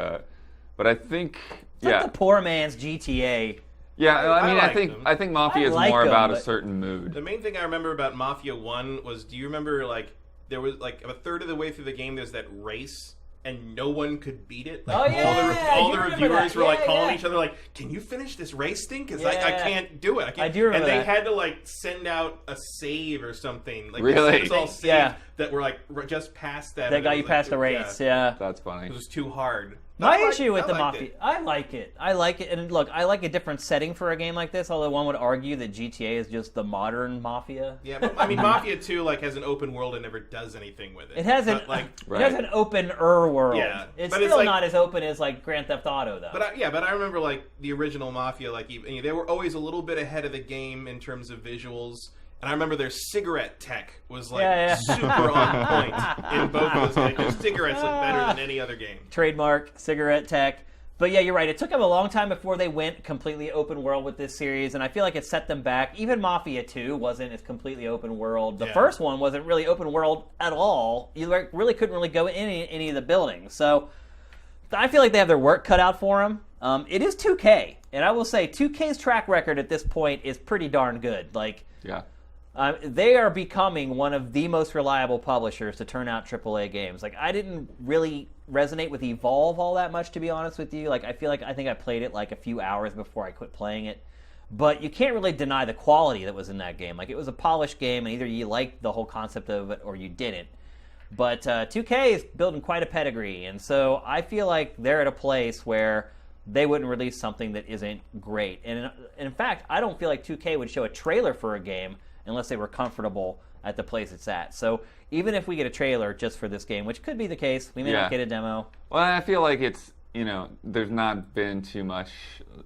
I think It's like the poor man's GTA. Yeah, I mean, like I think Mafia is like more them, about a but- certain mood. The main thing I remember about Mafia 1 was, do you remember, like, there was, like, a third of the way through the game, there's that race, and no one could beat it? Like, Oh, yeah, all I the do remember reviewers that. were, like, Yeah, calling yeah. each other, like, can you finish this race thing? Because I Yeah. can't do it. I do remember And they that. had to, like, send out a save or something. Like, Really? It was all saved Yeah. that were, like, just past that. That and got it you was, past the like, race, yeah. That's funny. It was too hard. My I liked- issue with I the liked Mafia, it. I like it, and look, I like a different setting for a game like this. Although one would argue that GTA is just the modern Mafia. Yeah, but, I mean, Mafia 2, like, has an open world and never does anything with it. It has an But, like, it has an open-er world. Yeah, it's but still it's like- not as open as like Grand Theft Auto though. But I remember like the original Mafia, like they were always a little bit ahead of the game in terms of visuals. And I remember their cigarette tech was like Yeah, yeah. super on point in both of those. Like, their cigarettes look better than any other game. Trademark cigarette tech. But yeah, you're right. It took them a long time before they went completely open world with this series, and I feel like it set them back. Even Mafia 2 wasn't as completely open world. The Yeah. first one wasn't really open world at all. You really couldn't really go in any of the buildings. So I feel like they have their work cut out for them. It is 2K, and I will say 2K's track record at this point is pretty darn good. Like, Yeah. they are becoming one of the most reliable publishers to turn out AAA games. Like, I didn't really resonate with Evolve all that much, to be honest with you. Like, I think I played it like a few hours before I quit playing it. But you can't really deny the quality that was in that game. Like, it was a polished game, and either you liked the whole concept of it or you didn't. But 2K is building quite a pedigree, and so I feel like they're at a place where they wouldn't release something that isn't great. And in fact, I don't feel like 2K would show a trailer for a game unless they were comfortable at the place it's at. So even if we get a trailer just for this game, which could be the case, we may Yeah. not get a demo. Well, I feel like it's, there's not been too much,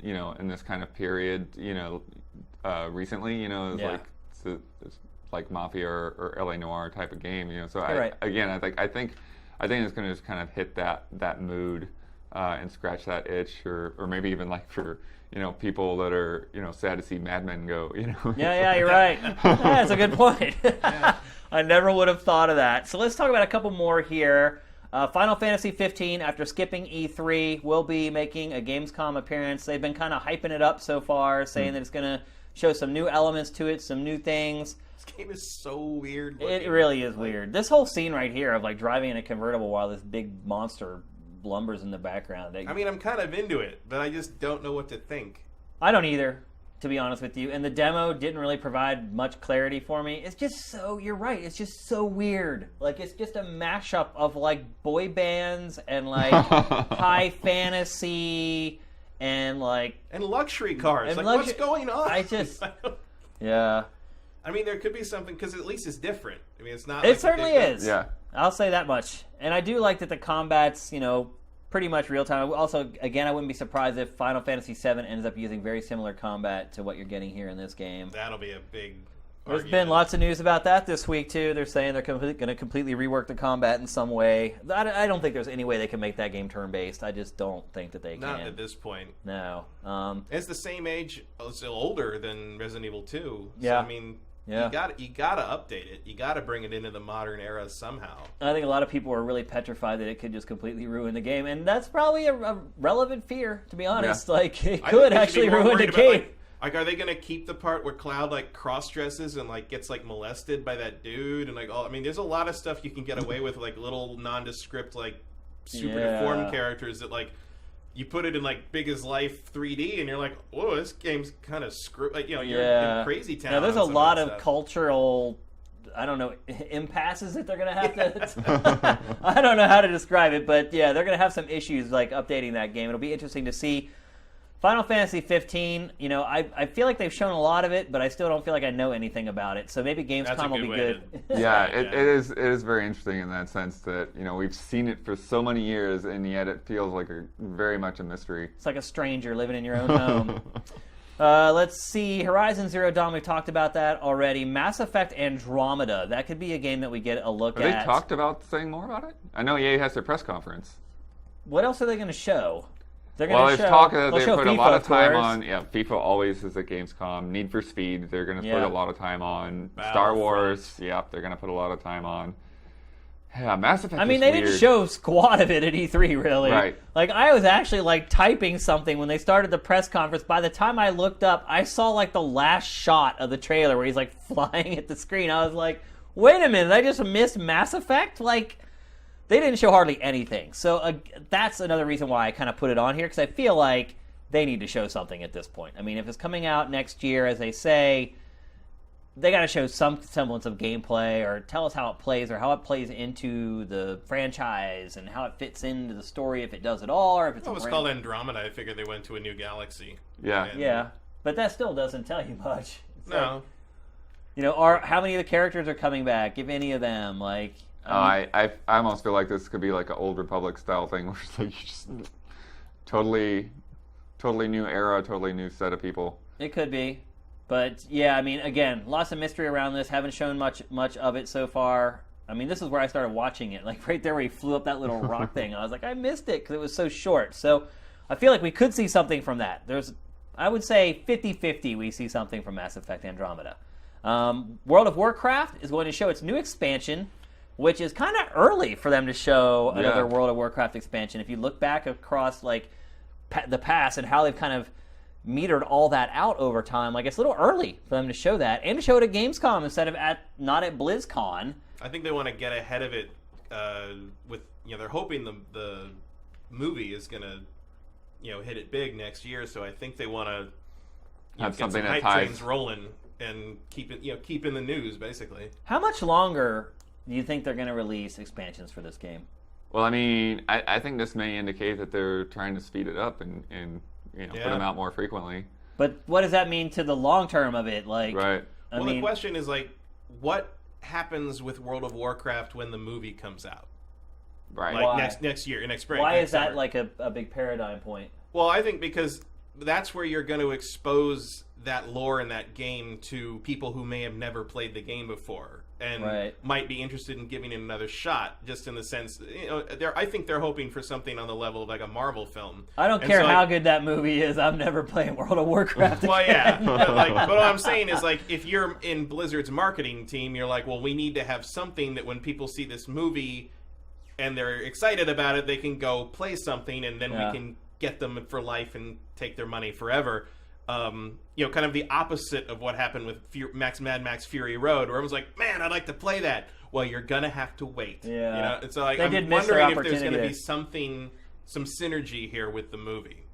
in this kind of period, recently, it's Yeah. like it's like Mafia or LA Noire type of game, So Right. I think it's going to just kind of hit that mood and scratch that itch, or maybe even like for people that are sad to see Mad Men go, Yeah, you're right. That's a good point. I never would have thought of that. So let's talk about a couple more here. Final Fantasy 15, after skipping E3, will be making a Gamescom appearance. They've been kind of hyping it up so far, saying that it's going to show some new elements to it, some new things. This game is so weird. It looking. really is weird. This whole scene right here of like driving in a convertible while this big monster lumbers in the background. I mean, I'm kind of into it, but I just don't know what to think. I don't either, to be honest with you. And the demo didn't really provide much clarity for me. It's just so, you're right, it's just so weird. Like, it's just a mashup of, like, boy bands and, like, high fantasy and, like... And luxury cars. And Like, what's going on? I just... Yeah. I mean, there could be something, because at least it's different. I mean, it's not It like certainly they've done- is. Yeah. I'll say that much. And I do like that the combat's, pretty much real time. Also, again, I wouldn't be surprised if Final Fantasy VII ends up using very similar combat to what you're getting here in this game. That'll be a big There's argument. been lots of news about that this week, too. They're saying they're going to completely rework the combat in some way. I don't think there's any way they can make that game turn-based. I just don't think that they can. Not at this point. No. It's the same age, still older than Resident Evil 2. Yeah. So, I mean, you gotta update it. You gotta bring it into the modern era somehow. I think a lot of people are really petrified that it could just completely ruin the game, and that's probably a relevant fear, to be honest. Yeah. Like, it I could think they should actually be more ruin the worried game. about, like, are they gonna keep the part where Cloud like cross dresses and like gets like molested by that dude and like all? I mean, there's a lot of stuff you can get away with, like little nondescript like super deformed characters that like you put it in like Big as Life 3D and you're like, whoa, this game's kind of screwed. Like, you know, you're in crazy town. Now, there's a lot of cultural, I don't know, impasses that they're going to have to... I don't know how to describe it, but yeah, they're going to have some issues like updating that game. It'll be interesting to see. Final Fantasy 15, you know, I feel like they've shown a lot of it, but I still don't feel like I know anything about it. So maybe Gamescom will be good. Yeah, it is very interesting in that sense that, you know, we've seen it for so many years, and yet it feels like very much a mystery. It's like a stranger living in your own home. Let's see. Horizon Zero Dawn, we've talked about that already. Mass Effect Andromeda. That could be a game that we get a look at. Have they talked about saying more about it? I know EA has their press conference. What else are they going to show? Well, there's talk that they put FIFA, a lot of time on. Yeah, FIFA always is at Gamescom. Need for Speed, they're going to put a lot of time on. Star Wars, they're going to put a lot of time on. Yeah, Mass Effect. I mean, they didn't show squat of it at E3, really. Right. Like, I was actually like typing something when they started the press conference. By the time I looked up, I saw like the last shot of the trailer where he's like flying at the screen. I was like, wait a minute, I just missed Mass Effect? Like, they didn't show hardly anything. So that's another reason why I kind of put it on here, because I feel like they need to show something at this point. I mean, if it's coming out next year, as they say, they got to show some semblance of gameplay or tell us how it plays or how it plays into the franchise and how it fits into the story, if it does at all, or if it's it was called Andromeda. I figured they went to a new galaxy. Yeah. Yeah, but that still doesn't tell you much. It's no. like, you know, how many of the characters are coming back, if any of them, like... I almost feel like this could be like an Old Republic style thing, where it's like you just totally new era, totally new set of people. It could be, but yeah, I mean, again, lots of mystery around this. Haven't shown much of it so far. I mean, this is where I started watching it, like right there where he flew up that little rock thing. I was like, I missed it because it was so short. So I feel like we could see something from that. I would say 50-50 we see something from Mass Effect Andromeda. World of Warcraft is going to show its new expansion, which is kind of early for them to show another World of Warcraft expansion. If you look back across like the past and how they've kind of metered all that out over time, like it's a little early for them to show that and to show it at Gamescom instead of not at BlizzCon. I think they want to get ahead of it with, you know, they're hoping the movie is going to, you know, hit it big next year. So I think they want to have get something some that hype ties trains rolling and keep in the news basically. How much longer do you think they're going to release expansions for this game? Well, I mean, I think this may indicate that they're trying to speed it up and you know, put them out more frequently. But what does that mean to the long term of it? Like, right. Well, the question is like, what happens with World of Warcraft when the movie comes out? Right. Like next year, next spring. Why is that summer. like a big paradigm point? Well, I think because that's where you're going to expose that lore in that game to people who may have never played the game before and might be interested in giving it another shot, just in the sense, you know, I think they're hoping for something on the level of like a Marvel film. I don't care how good that movie is. I'm never playing World of Warcraft again. Well, yeah. But what I'm saying is, like, if you're in Blizzard's marketing team, you're like, well, we need to have something that when people see this movie and they're excited about it, they can go play something, and then we can get them for life and take their money forever. You know, kind of the opposite of what happened with Mad Max Fury Road, where everyone's like, man, I'd like to play that. Well, you're going to have to wait. Yeah. You know? And so like, I'm wondering if there's going to be some synergy here with the movie.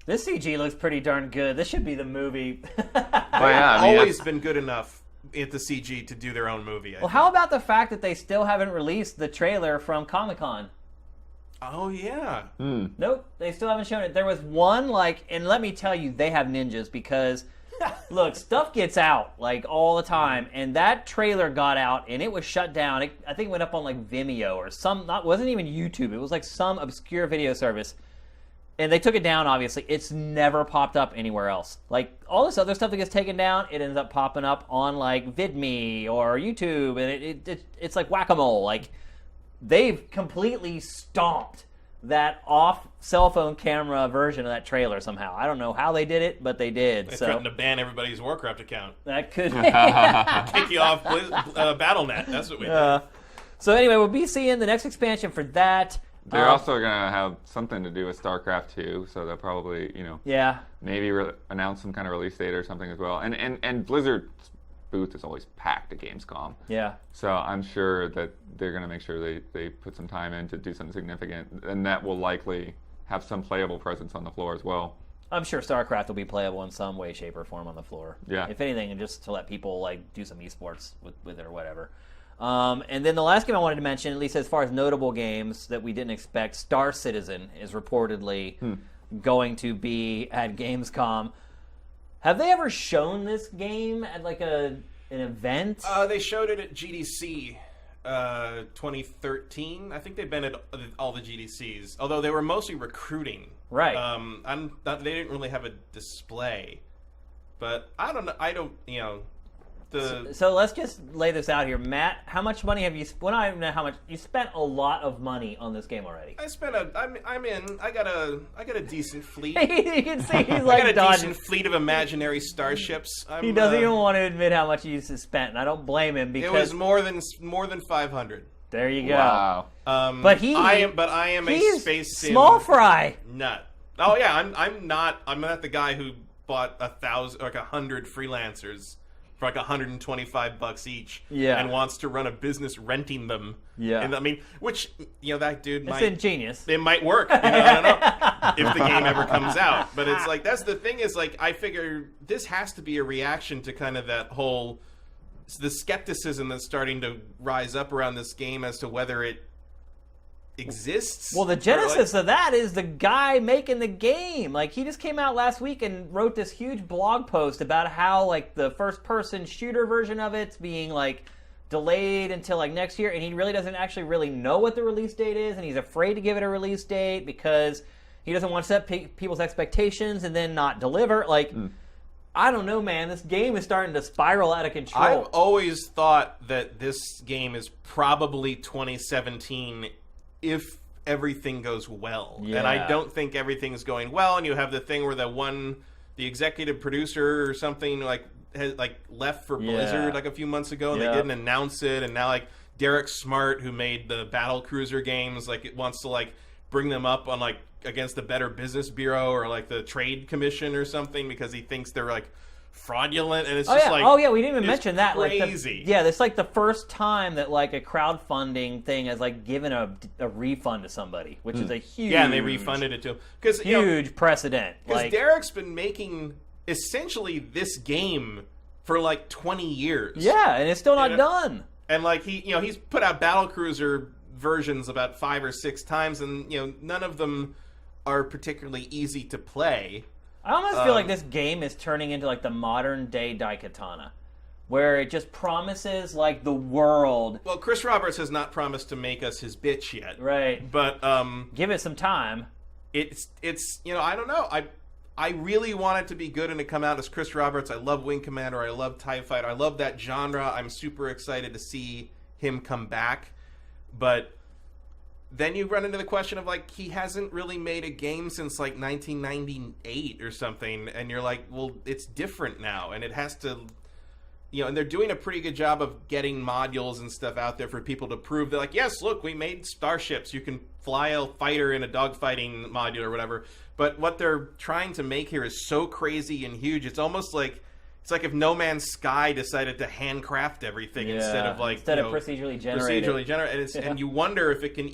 This CG looks pretty darn good. This should be the movie. Always been good enough at the CG to do their own movie. Well, how about the fact that they still haven't released the trailer from Comic-Con? Oh, yeah. Nope, they still haven't shown it. There was one, and let me tell you, they have ninjas, because Look, stuff gets out like all the time, and that trailer got out, and it was shut down. I think it went up on like Vimeo or wasn't even YouTube. It was like some obscure video service, and they took it down. Obviously, it's never popped up anywhere else. Like all this other stuff that gets taken down, it ends up popping up on like VidMe or YouTube, and it's like whack-a-mole. Like they've completely stomped that off cell phone camera version of that trailer somehow. I don't know how they did it, but they did. They threatened to ban everybody's Warcraft account. That could be. Kick you off Battle.net. That's what we did. So anyway, we'll be seeing the next expansion for that. They're also going to have something to do with StarCraft 2, so they'll probably, maybe announce some kind of release date or something as well. And Blizzard's booth is always packed at Gamescom. Yeah. So I'm sure that they're going to make sure they put some time in to do something significant, and that will likely have some playable presence on the floor as well. I'm sure StarCraft will be playable in some way, shape, or form on the floor. Yeah. If anything, just to let people like do some esports with it or whatever. And then the last game I wanted to mention, at least as far as notable games that we didn't expect, Star Citizen is reportedly going to be at Gamescom. Have they ever shown this game at like an event? They showed it at GDC 2013. I think they've been at all the GDCs, although they were mostly recruiting. Right. They didn't really have a display, but I don't know. So let's just lay this out here, Matt. How much money have you? Well, I don't know how much you spent. A lot of money on this game already. I spent I'm in. I got a decent fleet. You can see he's like I got a dodging. decent fleet of imaginary starships. He doesn't even want to admit how much he's spent, and I don't blame him because it was more than 500. There you go. Wow. But I am a space small fry nut. Oh yeah, I'm not the guy who bought 100 freelancers for like $125 each, and wants to run a business renting them. Yeah, and I mean, which that dude it's ingenious. It might work. I don't know if the game ever comes out. But it's like that's the thing is like I figure this has to be a reaction to kind of that whole the skepticism that's starting to rise up around this game as to whether it exists. Well, the genesis of that is the guy making the game. Like, he just came out last week and wrote this huge blog post about how, like, the first-person shooter version of it's being, like, delayed until, like, next year, and he really doesn't actually really know what the release date is, and he's afraid to give it a release date because he doesn't want to set people's expectations and then not deliver. Like, I don't know, man. This game is starting to spiral out of control. I've always thought that this game is probably 2017 if everything goes well. Yeah. And I don't think everything's going well, and you have the thing where the executive producer or something has left for Blizzard like a few months ago, and they didn't announce it, and now like Derek Smart, who made the Battle Cruiser games, like it wants to like bring them up on like against the Better Business Bureau or like the Trade Commission or something because he thinks they're like fraudulent, and it's we didn't even mention that. Crazy. It's like the first time that like a crowdfunding thing has like given a refund to somebody, which is a huge and they refunded it to him because huge precedent. Because Derek's been making essentially this game for like 20 years. Yeah, and it's still not done. And like he's put out Battlecruiser versions about 5 or 6 times, and none of them are particularly easy to play. I almost feel like this game is turning into like the modern day Daikatana, where it just promises like the world. Well, Chris Roberts has not promised to make us his bitch yet, right? But give it some time. It's I don't know. I really want it to be good and to come out as Chris Roberts. I love Wing Commander. I love TIE Fighter. I love that genre. I'm super excited to see him come back, but then you run into the question of like he hasn't really made a game since like 1998 or something, and you're like, well, it's different now, and it has to, and they're doing a pretty good job of getting modules and stuff out there for people to prove that like, yes, look, we made starships, you can fly a fighter in a dogfighting module or whatever. But what they're trying to make here is so crazy and huge. It's almost like it's like if No Man's Sky decided to handcraft everything instead of procedurally generated. And you wonder if it can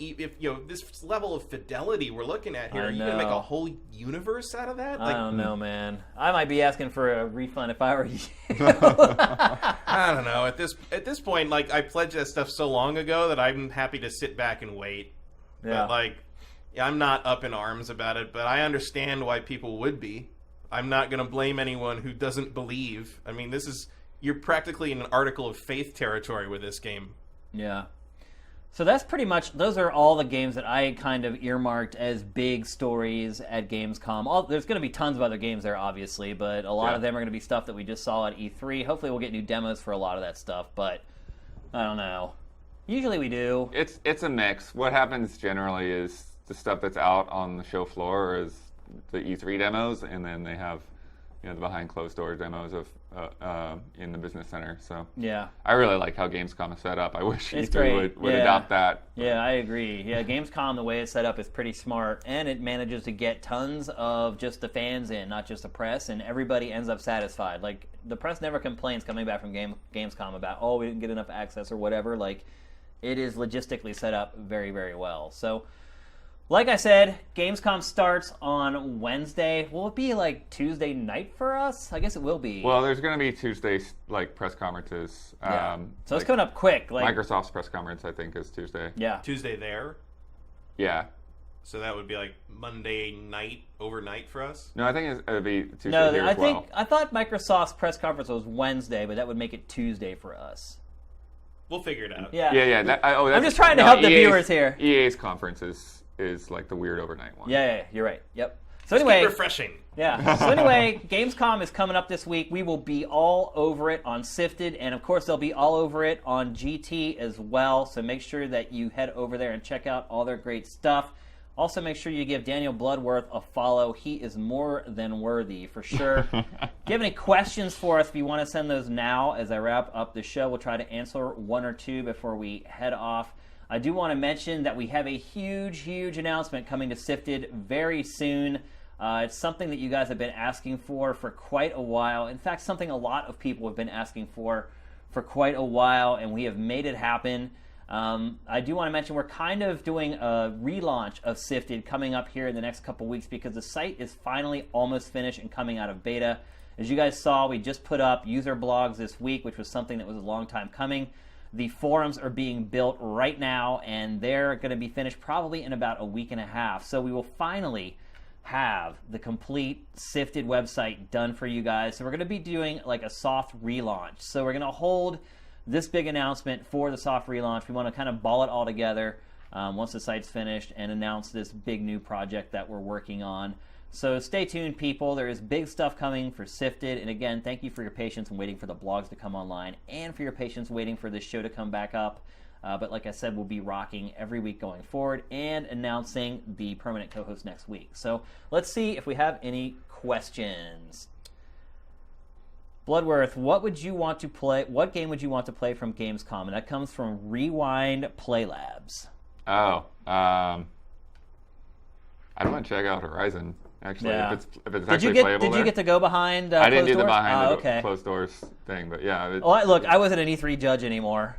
this level of fidelity we're looking at here. Are you going to make a whole universe out of that? I don't know, man. I might be asking for a refund if I were you. I don't know. At this point, like I pledged that stuff so long ago that I'm happy to sit back and wait. Yeah. But I'm not up in arms about it. But I understand why people would be. I'm not going to blame anyone who doesn't believe. I mean, you're practically in an article of faith territory with this game. Yeah. So that's pretty much, those are all the games that I kind of earmarked as big stories at Gamescom. There's going to be tons of other games there, obviously, but a lot of them are going to be stuff that we just saw at E3. Hopefully we'll get new demos for a lot of that stuff, but I don't know. Usually we do. It's a mix. What happens generally is the stuff that's out on the show floor is the E3 demos, and then they have the behind closed doors demos of in the business center. So yeah, I really like how Gamescom is set up. I wish it's E3 would adopt that. Yeah, I agree. Yeah, Gamescom, the way it's set up is pretty smart, and it manages to get tons of just the fans in, not just the press, and everybody ends up satisfied. Like, the press never complains coming back from Gamescom about, oh, we didn't get enough access or whatever. Like, it is logistically set up very, very well. So, like I said, Gamescom starts on Wednesday. Will it be like Tuesday night for us? I guess it will be. Well, there's going to be Tuesday press conferences. Yeah. So it's coming up quick. Microsoft's press conference, I think, is Tuesday. Yeah. Tuesday there? Yeah. So that would be like Monday night, overnight for us? No, I think it would be Tuesday here as well. I thought Microsoft's press conference was Wednesday, but that would make it Tuesday for us. We'll figure it out. Yeah. Yeah. I'm just trying to help the viewers here. EA's conference is like the weird overnight one. Yeah, you're right. Yep. So anyway, keep refreshing. Yeah. So anyway, Gamescom is coming up this week. We will be all over it on Sifted, and of course they'll be all over it on GT as well. So make sure that you head over there and check out all their great stuff. Also, make sure you give Daniel Bloodworth a follow. He is more than worthy, for sure. If you have any questions for us, if you want to send those now as I wrap up the show, we'll try to answer one or two before we head off. I do want to mention that we have a huge announcement coming to Sifted very soon. It's something that you guys have been asking for quite a while. In fact, something a lot of people have been asking for quite a while, and we have made it happen. I do want to mention we're kind of doing a relaunch of Sifted coming up here in the next couple weeks because the site is finally almost finished and coming out of beta. As you guys saw, we just put up user blogs this week, which was something that was a long time coming. The forums are being built right now, and they're going to be finished probably in about a week and a half. So we will finally have the complete Sifted website done for you guys. So we're going to be doing like a soft relaunch. So we're going to hold this big announcement for the soft relaunch. We want to kind of ball it all together once the site's finished and announce this big new project that we're working on. So stay tuned, people. There is big stuff coming for Sifted. And again, thank you for your patience in waiting for the blogs to come online and for your patience waiting for this show to come back up. But like I said, we'll be rocking every week going forward and announcing the permanent co-host next week. So let's see if we have any questions. Bloodworth, what would you want to play? What game would you want to play from Gamescom? And that comes from Rewind Playlabs. Oh, I'd want to check out Horizon. Actually, if it's actually playable. Did you get to go behind? I didn't do the doors? behind the closed doors thing, but yeah. Look, I wasn't an E3 judge anymore.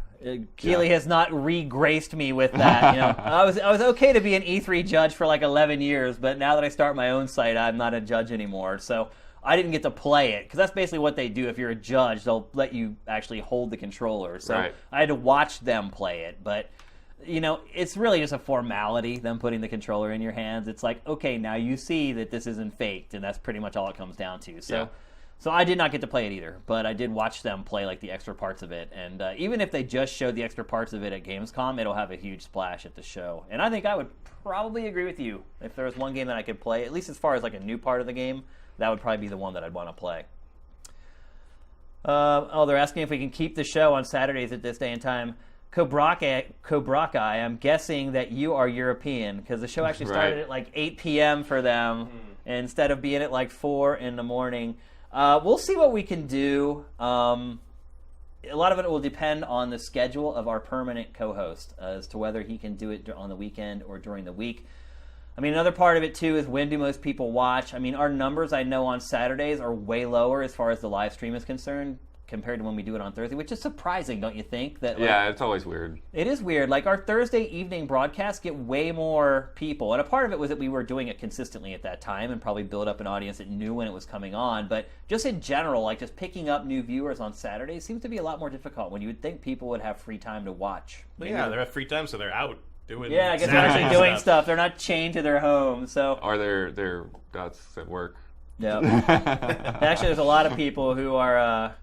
Keeley has not re-graced me with that. I was okay to be an E3 judge for like 11 years, but now that I start my own site, I'm not a judge anymore. So I didn't get to play it because that's basically what they do. If you're a judge, they'll let you actually hold the controller. So right. I had to watch them play it, but. It's really just a formality, them putting the controller in your hands. It's like, okay, now you see that this isn't faked, and that's pretty much all it comes down to. So I did not get to play it either, but I did watch them play like the extra parts of it. And even if they just showed the extra parts of it at Gamescom, it'll have a huge splash at the show. And I think I would probably agree with you. If there was one game that I could play, at least as far as like a new part of the game, that would probably be the one that I'd want to play. They're asking if we can keep the show on Saturdays at this day and time. Kobraka, I'm guessing that you are European because the show actually started at like 8 p.m. for them instead of being at like 4 in the morning. We'll see what we can do. A lot of it will depend on the schedule of our permanent co-host as to whether he can do it on the weekend or during the week. I mean, another part of it, too, is when do most people watch? I mean, our numbers, I know, on Saturdays are way lower as far as the live stream is concerned compared to when we do it on Thursday, which is surprising, don't you think? That it's always weird. It is weird. Like, our Thursday evening broadcasts get way more people, and a part of it was that we were doing it consistently at that time and probably build up an audience that knew when it was coming on, but just in general, like, just picking up new viewers on Saturdays seems to be a lot more difficult when you would think people would have free time to watch. Well, yeah, they have free time, so they're out doing I guess they're actually doing stuff. They're not chained to their home, so... Or they're dots at work. Yeah. Actually, there's a lot of people who are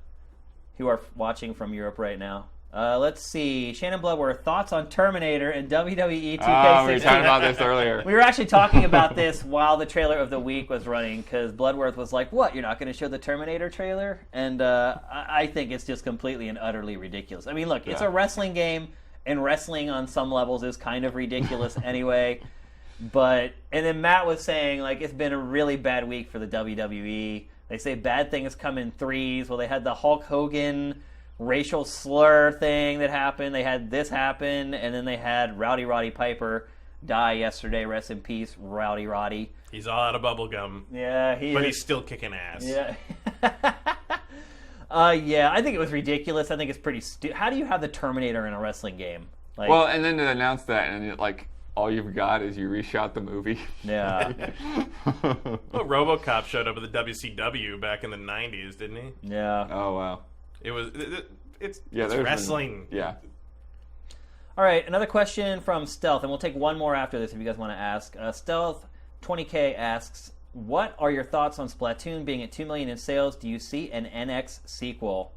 watching from Europe right now. Let's see. Shannon Bloodworth, thoughts on Terminator and WWE 2K16? We were talking about this earlier. We were actually talking about this while the trailer of the week was running, because Bloodworth was like, what, you're not going to show the Terminator trailer? And I think it's just completely and utterly ridiculous. I mean, look, it's a wrestling game, and wrestling on some levels is kind of ridiculous anyway. And then Matt was saying, like, it's been a really bad week for the WWE. They say bad things come in threes. Well, they had the Hulk Hogan racial slur thing that happened. They had this happen, and then they had Rowdy Roddy Piper die yesterday. Rest in peace, Rowdy Roddy. He's all out of bubble gum. Yeah, but he's still kicking ass. Yeah. Yeah, I think it was ridiculous. I think it's pretty stupid. How do you have the Terminator in a wrestling game? Like, well, and then to announce that, and all you've got is you reshot the movie. Yeah. Well, RoboCop showed up at the WCW back in the 90s, didn't he? Yeah. Oh, wow. It's there's wrestling. Yeah. All right, another question from Stealth, and we'll take one more after this if you guys want to ask. Stealth 20K asks, what are your thoughts on Splatoon being at 2 million in sales? Do you see an NX sequel?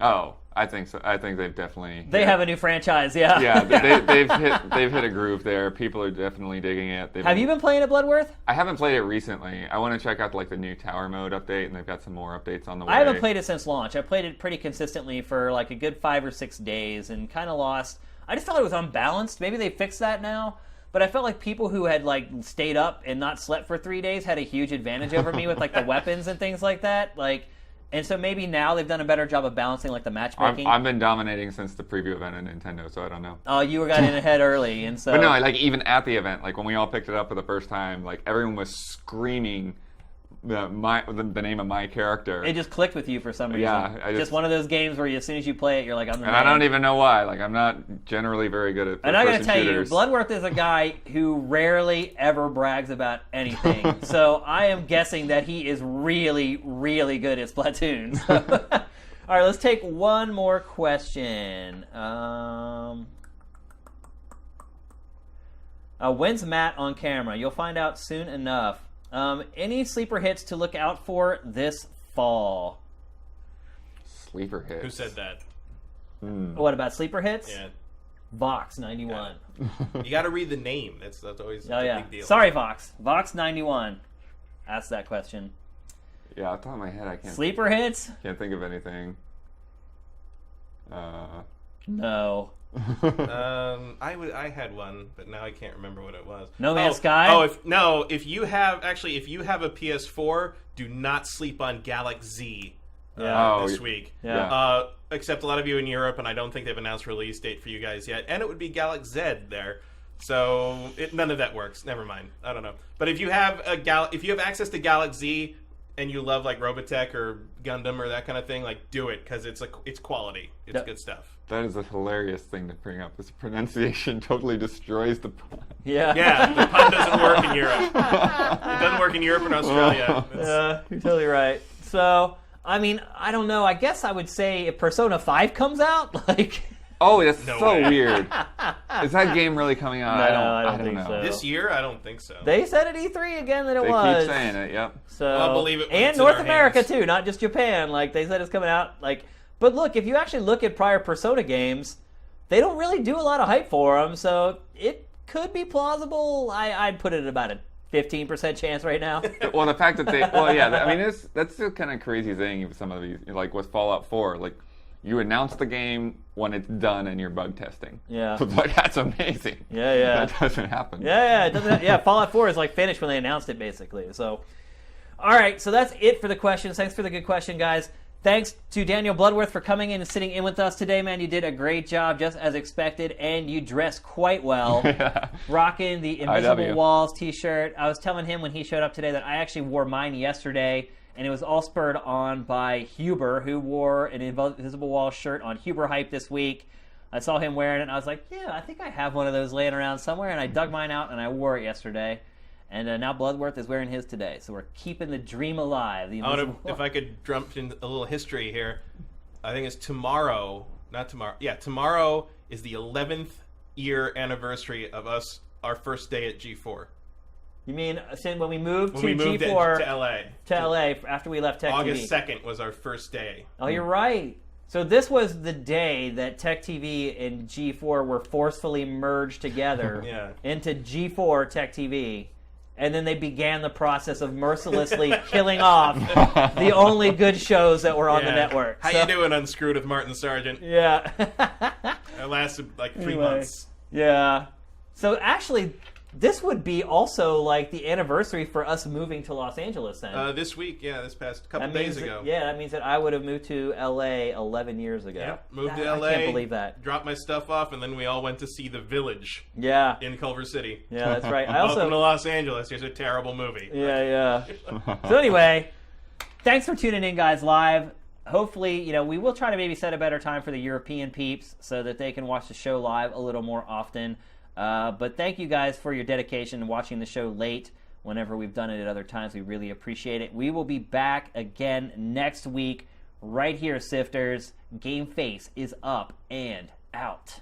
Oh, I think so. I think they've definitely. They have a new franchise, yeah. Yeah, they've hit a groove there. People are definitely digging it. Have you been playing it, Bloodworth? I haven't played it recently. I want to check out the new Tower Mode update, and they've got some more updates on the way. I haven't played it since launch. I played it pretty consistently for a good 5 or 6 days, and kind of lost. I just felt it was unbalanced. Maybe they fixed that now. But I felt like people who had stayed up and not slept for 3 days had a huge advantage over me with the weapons and things like that. And so maybe now they've done a better job of balancing the matchmaking. I've been dominating since the preview event at Nintendo, so I don't know. Oh, you got in ahead early, and so. But no, even at the event, when we all picked it up for the first time, everyone was screaming the name of my character. It just clicked with you for some reason. Yeah, just one of those games where as soon as you play it, you're like, I'm the man. I don't even know why. I'm not generally very good at And I gotta tell shooters. you, Bloodworth is a guy who rarely ever brags about anything. So I am guessing that he is really, really good at Splatoon. So. All right, let's take one more question. When's Matt on camera? You'll find out soon enough. Any sleeper hits to look out for this fall? Sleeper hits. Who said that? What about sleeper hits? Yeah. Vox 91. You got to read the name. That's always a big deal. Sorry, Vox. Vox 91. Ask that question. Yeah, off the top of my head, I can't. Sleeper hits? Can't think of anything. No. I had one, but now I can't remember what it was. No Man's Sky? If you have a PS4, do not sleep on Galaxy Z this week. Yeah. Except a lot of you in Europe, and I don't think they've announced release date for you guys yet. And it would be Galaxy Z there. So none of that works. Never mind. I don't know. But if you have access to Galaxy Z and you love Robotech or Gundam or that kind of thing, do it, because it's quality. It's good stuff. That is a hilarious thing to bring up. This pronunciation totally destroys the pun. Yeah. Yeah, the pun doesn't work in Europe. It doesn't work in Europe and Australia. Yeah, you're totally right. So, I mean, I don't know. I guess I would say if Persona 5 comes out, Oh, that's No so way. weird. Is that game really coming out? No, I don't think know. so. This year, I don't think so. They said at E3 again that it They was. keep saying it, yep. So, I'll believe it when and it's in North our America hands. too, not just Japan. They said it's coming out. But look, if you actually look at prior Persona games, they don't really do a lot of hype for them. So it could be plausible. I'd put it at about a 15% chance right now. Well, the fact that that's the kind of crazy thing with some of these, with Fallout 4. You announce the game when it's done and you're bug testing. Yeah. That's amazing. Yeah. That doesn't happen. Yeah, it doesn't. Yeah, Fallout 4 is finished when they announced it, basically. So, all right, so that's it for the questions. Thanks for the good question, guys. Thanks to Daniel Bloodworth for coming in and sitting in with us today, man. You did a great job, just as expected, and you dressed quite well. Rocking the Invisible IW. Walls t-shirt. I was telling him when he showed up today that I actually wore mine yesterday, and it was all spurred on by Huber, who wore an Invisible Walls shirt on Huber Hype this week. I saw him wearing it, and I was like, yeah, I think I have one of those laying around somewhere, and I dug mine out, and I wore it yesterday. And now Bloodworth is wearing his today, so we're keeping the dream alive. If I could jump in a little history here, I think it's tomorrow. Not tomorrow. Yeah, tomorrow is the 11th year anniversary of our first day at G4. You mean when we moved When to we moved G4 to LA. to LA after we left Tech August TV? 2nd was our first day. Oh, you're right. So this was the day that Tech TV and G4 were forcefully merged together Yeah. into G4 Tech TV. And then they began the process of mercilessly killing off the only good shows that were on the network. How you doing, Unscrewed with Martin Sargent? Yeah. It lasted like 3 Anyway. months. Yeah. So actually, this would be also like the anniversary for us moving to Los Angeles then. This week, this past couple That days means ago. that means that I would have moved to LA 11 years ago. Yep, moved to I LA. can't believe that. Dropped my stuff off, and then we all went to see The Village Yeah. in Culver City. Yeah, that's right. I Welcome to also Los Angeles. Here's a terrible movie. Yeah. So anyway, thanks for tuning in, guys, live. Hopefully, we will try to maybe set a better time for the European peeps so that they can watch the show live a little more often. But thank you guys for your dedication and watching the show late whenever we've done it at other times. We really appreciate it. We will be back again next week right here, Sifters. GameFace is up and out.